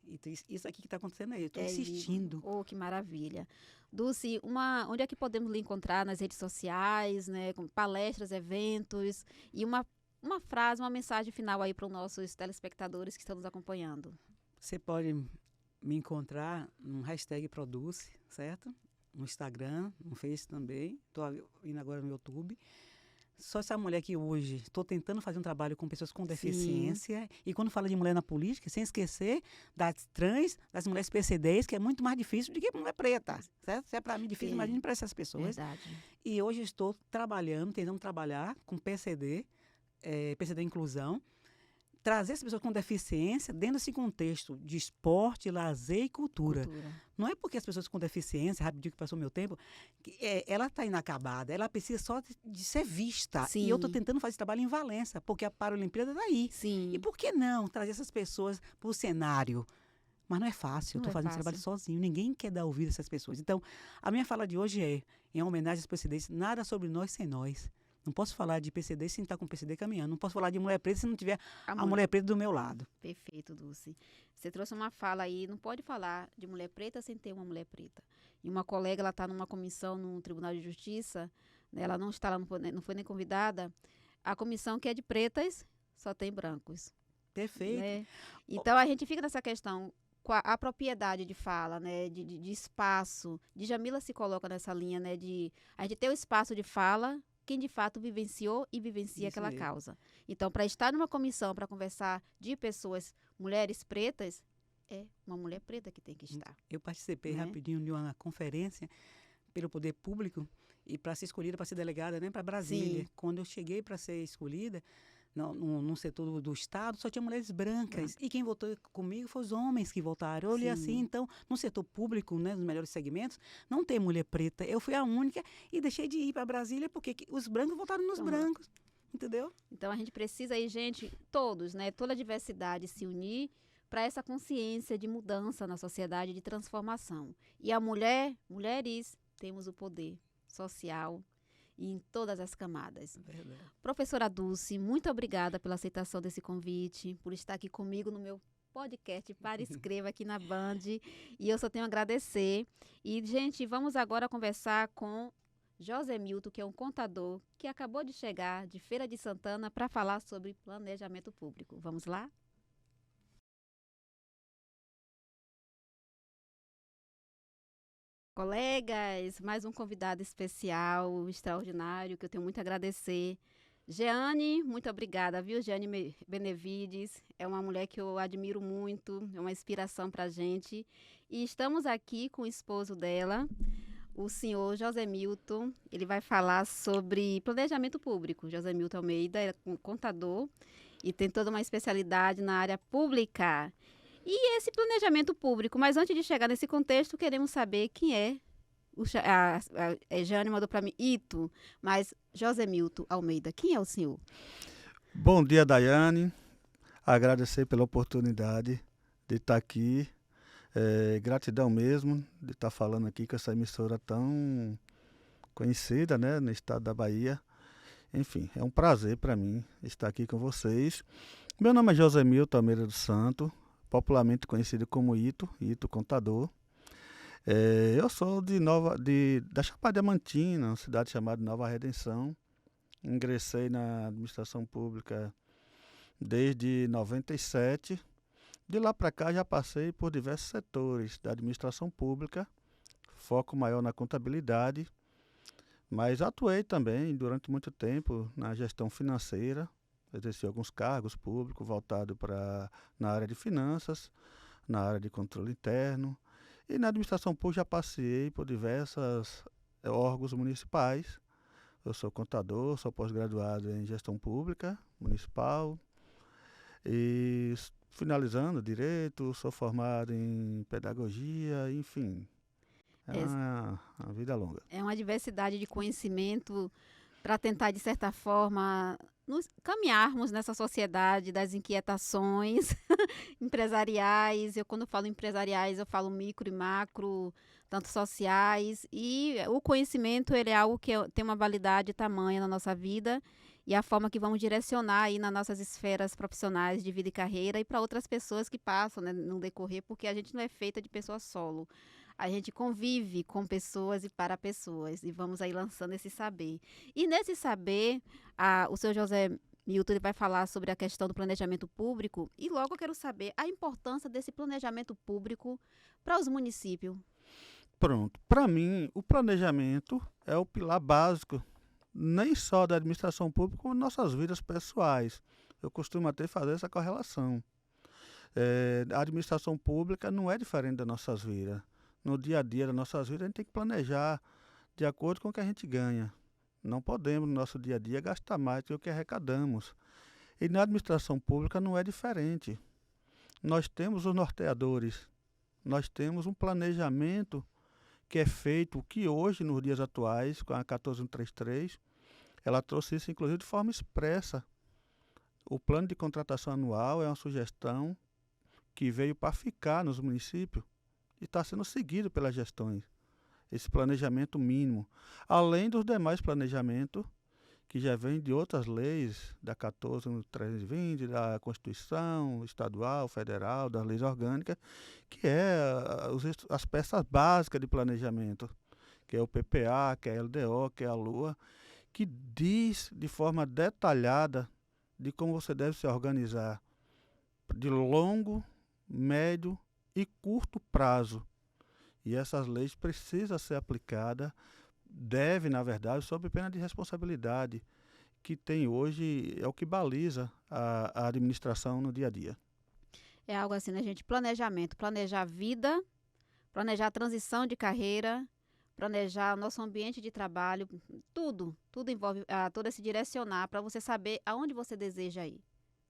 Então, isso aqui que está acontecendo aí, eu estou insistindo. Oh, que maravilha. Dulce, onde é que podemos lhe encontrar nas redes sociais, né, com palestras, eventos, e uma frase, uma mensagem final aí para os nossos telespectadores que estão nos acompanhando? Você pode me encontrar no hashtag Produce, certo? No Instagram, no Face também, estou indo agora no YouTube. Sou essa mulher que hoje estou tentando fazer um trabalho com pessoas com deficiência. Sim. E quando fala de mulher na política, sem esquecer das trans, das mulheres PCDs, que é muito mais difícil do que mulher preta. Certo? Se é para mim difícil, imagine para essas pessoas. Verdade. E hoje estou tentando trabalhar com PCD Inclusão, trazer essas pessoas com deficiência dentro desse contexto de esporte, lazer e cultura. Não é porque as pessoas com deficiência, rapidinho que passou o meu tempo, ela está inacabada, ela precisa só de ser vista. Sim. E eu estou tentando fazer esse trabalho em Valença, porque a Paralimpíada está aí. Sim. E por que não trazer essas pessoas para o cenário? Mas não é fácil, eu estou fazendo esse trabalho sozinho, ninguém quer dar ouvido a essas pessoas. Então, a minha fala de hoje é, em homenagem às PCDs, nada sobre nós sem nós. Não posso falar de PCD sem estar com o PCD caminhando. Não posso falar de mulher preta se não tiver a mulher preta do meu lado. Perfeito, Dulce. Você trouxe uma fala aí, não pode falar de mulher preta sem ter uma mulher preta. E uma colega, ela está numa comissão no Tribunal de Justiça, né, ela não está lá, não foi nem convidada. A comissão que é de pretas só tem brancos. Perfeito. Né? Então, a gente fica nessa questão, a propriedade de fala, né, de espaço. Djamila se coloca nessa linha, né, de a gente ter o espaço de fala, quem de fato vivenciou e vivencia aquela causa. Então, para estar numa comissão, para conversar de pessoas, mulheres pretas, é uma mulher preta que tem que estar. Eu participei rapidinho de uma conferência pelo poder público e para ser escolhida, para ser delegada, né, para Brasília. Sim. Quando eu cheguei para ser escolhida, no setor do Estado, só tinha mulheres brancas. E quem votou comigo foram os homens que votaram. Eu olhei assim, então, no setor público, né, nos melhores segmentos, não tem mulher preta. Eu fui a única e deixei de ir para Brasília porque os brancos votaram nos brancos. Entendeu? Então, a gente precisa aí, gente, todos, né, toda a diversidade se unir para essa consciência de mudança na sociedade, de transformação. E a mulheres temos o poder social e em todas as camadas. Verdade. Professora Dulce, muito obrigada pela aceitação desse convite, por estar aqui comigo no meu podcast Para Escreva aqui na Band. E eu só tenho a agradecer. E, gente, vamos agora conversar com José Milton, que é um contador que acabou de chegar de Feira de Santana para falar sobre planejamento público. Vamos lá? Colegas, mais um convidado especial, extraordinário, que eu tenho muito a agradecer. Jeane, muito obrigada, viu? Jeane Benevides, é uma mulher que eu admiro muito, é uma inspiração para a gente. E estamos aqui com o esposo dela, o senhor José Milton. Ele vai falar sobre planejamento público. José Milton Almeida é contador e tem toda uma especialidade na área pública. E esse planejamento público, mas antes de chegar nesse contexto, queremos saber quem é. Jane mandou para mim, Ito, mas José Milton Almeida, quem é o senhor? Bom dia, Daiane. Agradecer pela oportunidade de estar aqui. Gratidão mesmo de estar falando aqui com essa emissora tão conhecida, né, no estado da Bahia. Enfim, é um prazer para mim estar aqui com vocês. Meu nome é José Milton Almeida dos Santos, popularmente conhecido como Ito Contador. Eu sou da Chapada Diamantina, uma cidade chamada Nova Redenção. Ingressei na administração pública desde 97. De lá para cá já passei por diversos setores da administração pública, foco maior na contabilidade, mas atuei também durante muito tempo na gestão financeira, exerci alguns cargos públicos voltados na área de finanças, na área de controle interno, e na administração pública já passei por diversos órgãos municipais. Eu sou contador, sou pós-graduado em gestão pública municipal e finalizando direito, sou formado em pedagogia, enfim, uma vida longa. É uma diversidade de conhecimento para tentar, de certa forma, nos caminharmos nessa sociedade das inquietações empresariais. Quando falo empresariais, eu falo micro e macro, tanto sociais. E o conhecimento, ele é algo que tem uma validade tamanha na nossa vida e a forma que vamos direcionar aí nas nossas esferas profissionais de vida e carreira e para outras pessoas que passam, né, no decorrer, porque a gente não é feita de pessoa solo. A gente convive com pessoas e para pessoas e vamos aí lançando esse saber. E nesse saber, o senhor José Milton ele vai falar sobre a questão do planejamento público e logo eu quero saber a importância desse planejamento público para os municípios. Pronto. Para mim, o planejamento é o pilar básico, nem só da administração pública, como nossas vidas pessoais. Eu costumo até fazer essa correlação. A administração pública não é diferente das nossas vidas. No dia a dia das nossas vidas, a gente tem que planejar de acordo com o que a gente ganha. Não podemos, no nosso dia a dia, gastar mais do que o que arrecadamos. E na administração pública não é diferente. Nós temos os norteadores, nós temos um planejamento que é feito, que hoje, nos dias atuais, com a 14133, ela trouxe isso, inclusive, de forma expressa. O plano de contratação anual é uma sugestão que veio para ficar nos municípios e está sendo seguido pelas gestões, esse planejamento mínimo, além dos demais planejamentos que já vêm de outras leis, da 14320, da Constituição estadual, federal, das leis orgânicas, que é as peças básicas de planejamento, que é o PPA, que é a LDO, que é a LUA, que diz de forma detalhada de como você deve se organizar de longo, médio e curto prazo. E essas leis precisam ser aplicadas, deve, na verdade, sob pena de responsabilidade, que tem hoje, é o que baliza a administração no dia a dia. É algo assim, né, gente? Planejamento, planejar a vida, planejar a transição de carreira, planejar o nosso ambiente de trabalho, tudo envolve todo esse direcionar para você saber aonde você deseja ir.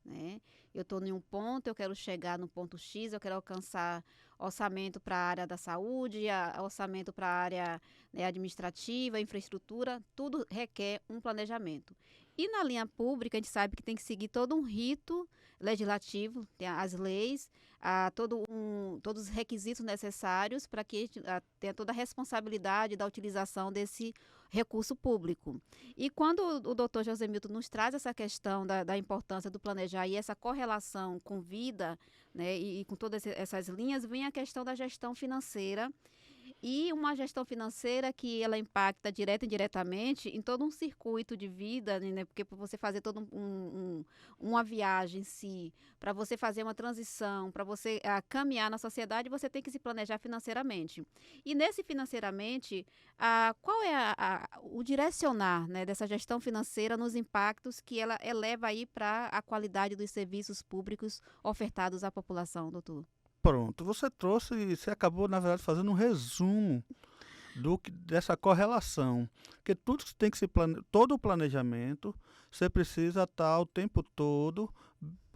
Né? Eu estou em um ponto, eu quero chegar no ponto X, eu quero alcançar orçamento para a área da saúde, orçamento para a área, né, administrativa, infraestrutura, tudo requer um planejamento. E na linha pública, a gente sabe que tem que seguir todo um rito legislativo, tem as leis, todos os requisitos necessários para que a gente tenha toda a responsabilidade da utilização desse recurso público. E quando o doutor José Milton nos traz essa questão da importância do planejar e essa correlação com vida, né, e com todas essas linhas, vem a questão da gestão financeira. E uma gestão financeira que ela impacta direta e indiretamente em todo um circuito de vida, né? Porque para você fazer toda uma viagem em si, para você fazer uma transição, para você caminhar na sociedade, você tem que se planejar financeiramente. E nesse financeiramente, qual é o direcionar, né, dessa gestão financeira nos impactos que ela eleva aí para a qualidade dos serviços públicos ofertados à população, doutor? Pronto, você acabou, na verdade, fazendo um resumo dessa correlação. Porque tudo que tem que todo o planejamento, você precisa estar o tempo todo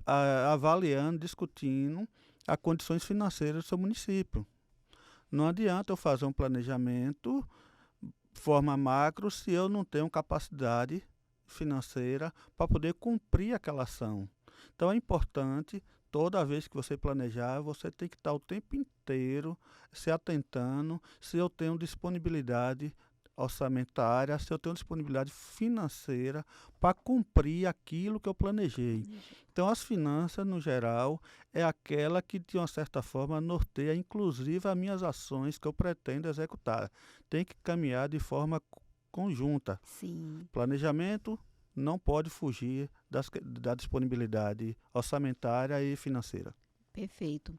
avaliando, discutindo as condições financeiras do seu município. Não adianta eu fazer um planejamento de forma macro se eu não tenho capacidade financeira para poder cumprir aquela ação. Então é importante, toda vez que você planejar, você tem que estar o tempo inteiro se atentando se eu tenho disponibilidade orçamentária, se eu tenho disponibilidade financeira para cumprir aquilo que eu planejei. Então, as finanças, no geral, é aquela que, de uma certa forma, norteia, inclusive, as minhas ações que eu pretendo executar. Tem que caminhar de forma conjunta. Sim. Planejamento não pode fugir da disponibilidade orçamentária e financeira. Perfeito.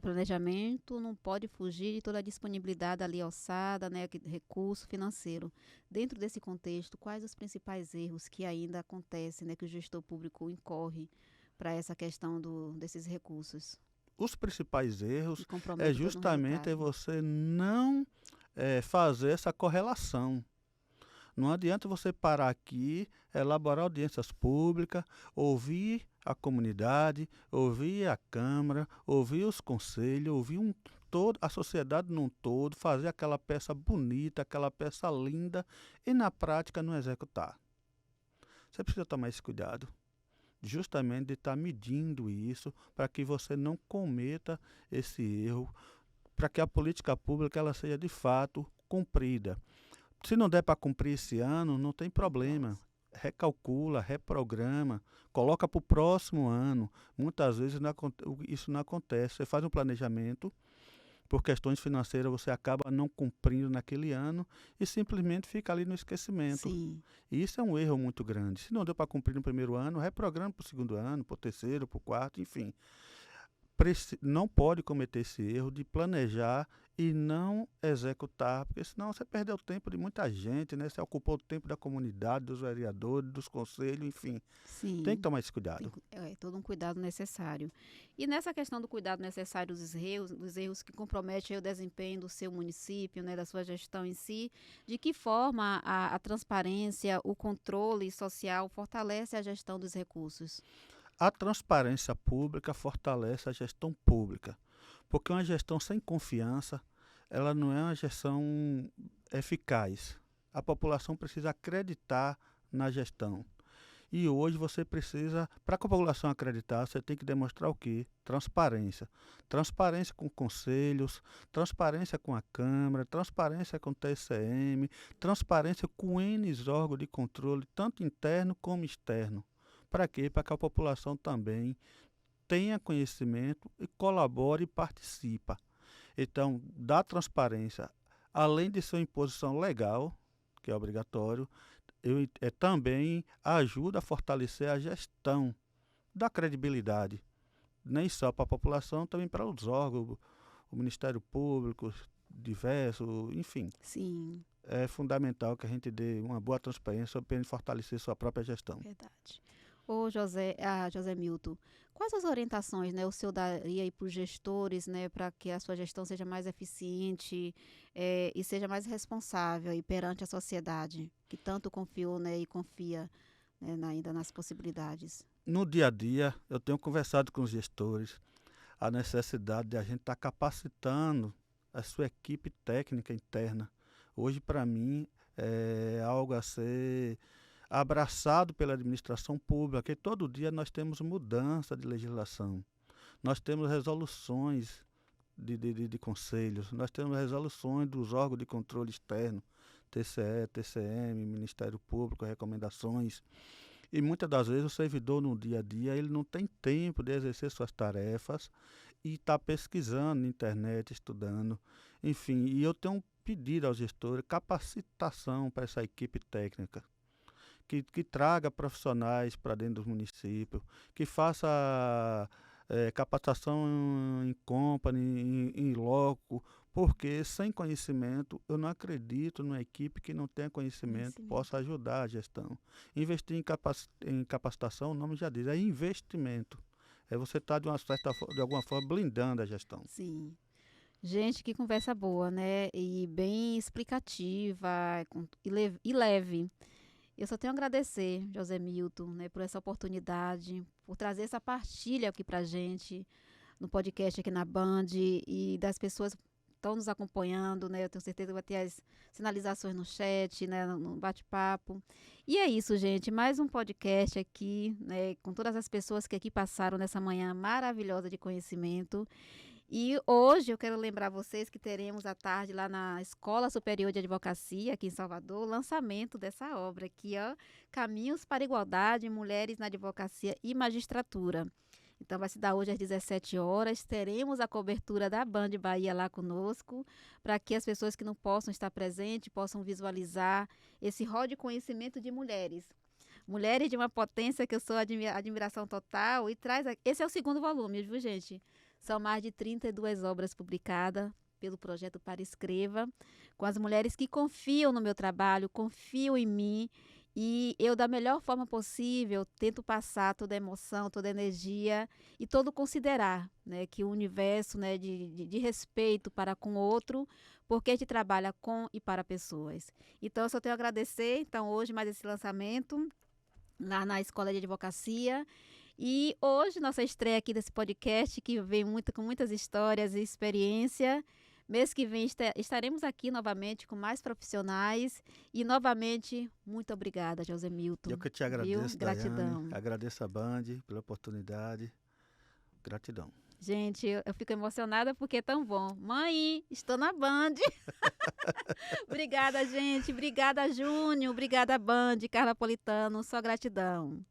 Planejamento não pode fugir de toda a disponibilidade ali alçada, né, recurso financeiro. Dentro desse contexto, quais os principais erros que ainda acontecem, né, que o gestor público incorre para essa questão desses recursos? Os principais erros E compromete todo um justamente resultado. você não fazer essa correlação. Não adianta você parar aqui, elaborar audiências públicas, ouvir a comunidade, ouvir a Câmara, ouvir os conselhos, ouvir a sociedade num todo, fazer aquela peça bonita, aquela peça linda e na prática não executar. Você precisa tomar esse cuidado, justamente de estar medindo isso para que você não cometa esse erro, para que a política pública ela seja de fato cumprida. Se não der para cumprir esse ano, não tem problema. Recalcula, reprograma, coloca para o próximo ano. Muitas vezes isso não acontece. Você faz um planejamento, por questões financeiras você acaba não cumprindo naquele ano e simplesmente fica ali no esquecimento. Sim. E isso é um erro muito grande. Se não deu para cumprir no primeiro ano, reprograma para o segundo ano, para o terceiro, para o quarto, enfim. Não pode cometer esse erro de planejar e não executar, porque senão você perdeu o tempo de muita gente, né? Você ocupou o tempo da comunidade, dos vereadores, dos conselhos, enfim. Sim. Tem que tomar esse cuidado. É todo um cuidado necessário. E nessa questão do cuidado necessário dos erros que comprometem aí o desempenho do seu município, né, da sua gestão em si, de que forma a transparência, o controle social fortalece a gestão dos recursos? A transparência pública fortalece a gestão pública, porque uma gestão sem confiança, ela não é uma gestão eficaz. A população precisa acreditar na gestão. E hoje você precisa, para a população acreditar, você tem que demonstrar o quê? Transparência. Transparência com conselhos, transparência com a Câmara, transparência com o TCM, transparência com N órgãos de controle, tanto interno como externo. Para quê? Para que a população também tenha conhecimento e colabore e participe. Então, da transparência, além de ser uma imposição legal, que é obrigatório, também ajuda a fortalecer a gestão da credibilidade, nem só para a população, também para os órgãos, o Ministério Público, diversos, enfim. Sim. É fundamental que a gente dê uma boa transparência para fortalecer sua própria gestão. Verdade. Ô José Milton, quais as orientações, né, o senhor daria para os gestores, né, para que a sua gestão seja mais eficiente e seja mais responsável aí perante a sociedade, que tanto confiou, né, e confia, né, ainda nas possibilidades? No dia a dia, eu tenho conversado com os gestores a necessidade de a gente estar capacitando a sua equipe técnica interna. Hoje, para mim, é algo a ser abraçado pela administração pública, que todo dia nós temos mudança de legislação, nós temos resoluções de conselhos, nós temos resoluções dos órgãos de controle externo, TCE, TCM, Ministério Público, recomendações. E muitas das vezes o servidor no dia a dia ele não tem tempo de exercer suas tarefas e está pesquisando na internet, estudando, enfim. E eu tenho um pedido aos gestores, capacitação para essa equipe técnica, que traga profissionais para dentro dos municípios, que faça capacitação em company, em loco, porque sem conhecimento, eu não acredito numa equipe que não tenha conhecimento possa ajudar a gestão. Investir em capacitação, o nome já diz, é investimento. É você estar de alguma forma blindando a gestão. Sim. Gente, que conversa boa, né? E bem explicativa e leve. Eu só tenho a agradecer, José Milton, né, por essa oportunidade, por trazer essa partilha aqui pra gente, no podcast aqui na Band, e das pessoas estão nos acompanhando, né? Eu tenho certeza que vai ter as sinalizações no chat, né? No bate-papo. E é isso, gente. Mais um podcast aqui, né? Com todas as pessoas que aqui passaram nessa manhã maravilhosa de conhecimento. E hoje eu quero lembrar vocês que teremos à tarde lá na Escola Superior de Advocacia, aqui em Salvador, o lançamento dessa obra aqui, ó, Caminhos para a Igualdade, Mulheres na Advocacia e Magistratura. Então vai se dar hoje às 17 horas, teremos a cobertura da Band Bahia lá conosco, para que as pessoas que não possam estar presentes possam visualizar esse rol de conhecimento de mulheres. Mulheres de uma potência que eu sou admiração total e traz... Esse é o segundo volume, viu, gente? São mais de 32 obras publicadas pelo projeto Para Escreva, com as mulheres que confiam no meu trabalho, confiam em mim, e eu, da melhor forma possível, tento passar toda a emoção, toda a energia e todo considerar, né, que o universo, né, de respeito para com o outro, porque a gente trabalha com e para pessoas. Então, eu só tenho a agradecer, então, hoje mais esse lançamento lá na Escola de Advocacia. E hoje, nossa estreia aqui desse podcast, que vem com muitas histórias e experiência. Mês que vem estaremos aqui novamente com mais profissionais. E, novamente, muito obrigada, José Milton. Eu que te agradeço, Gratidão. Daiane. Agradeço a Band pela oportunidade. Gratidão. Gente, eu fico emocionada porque é tão bom. Mãe, estou na Band. Obrigada, gente. Obrigada, Júnior. Obrigada, Band. Carla Politano. Só gratidão.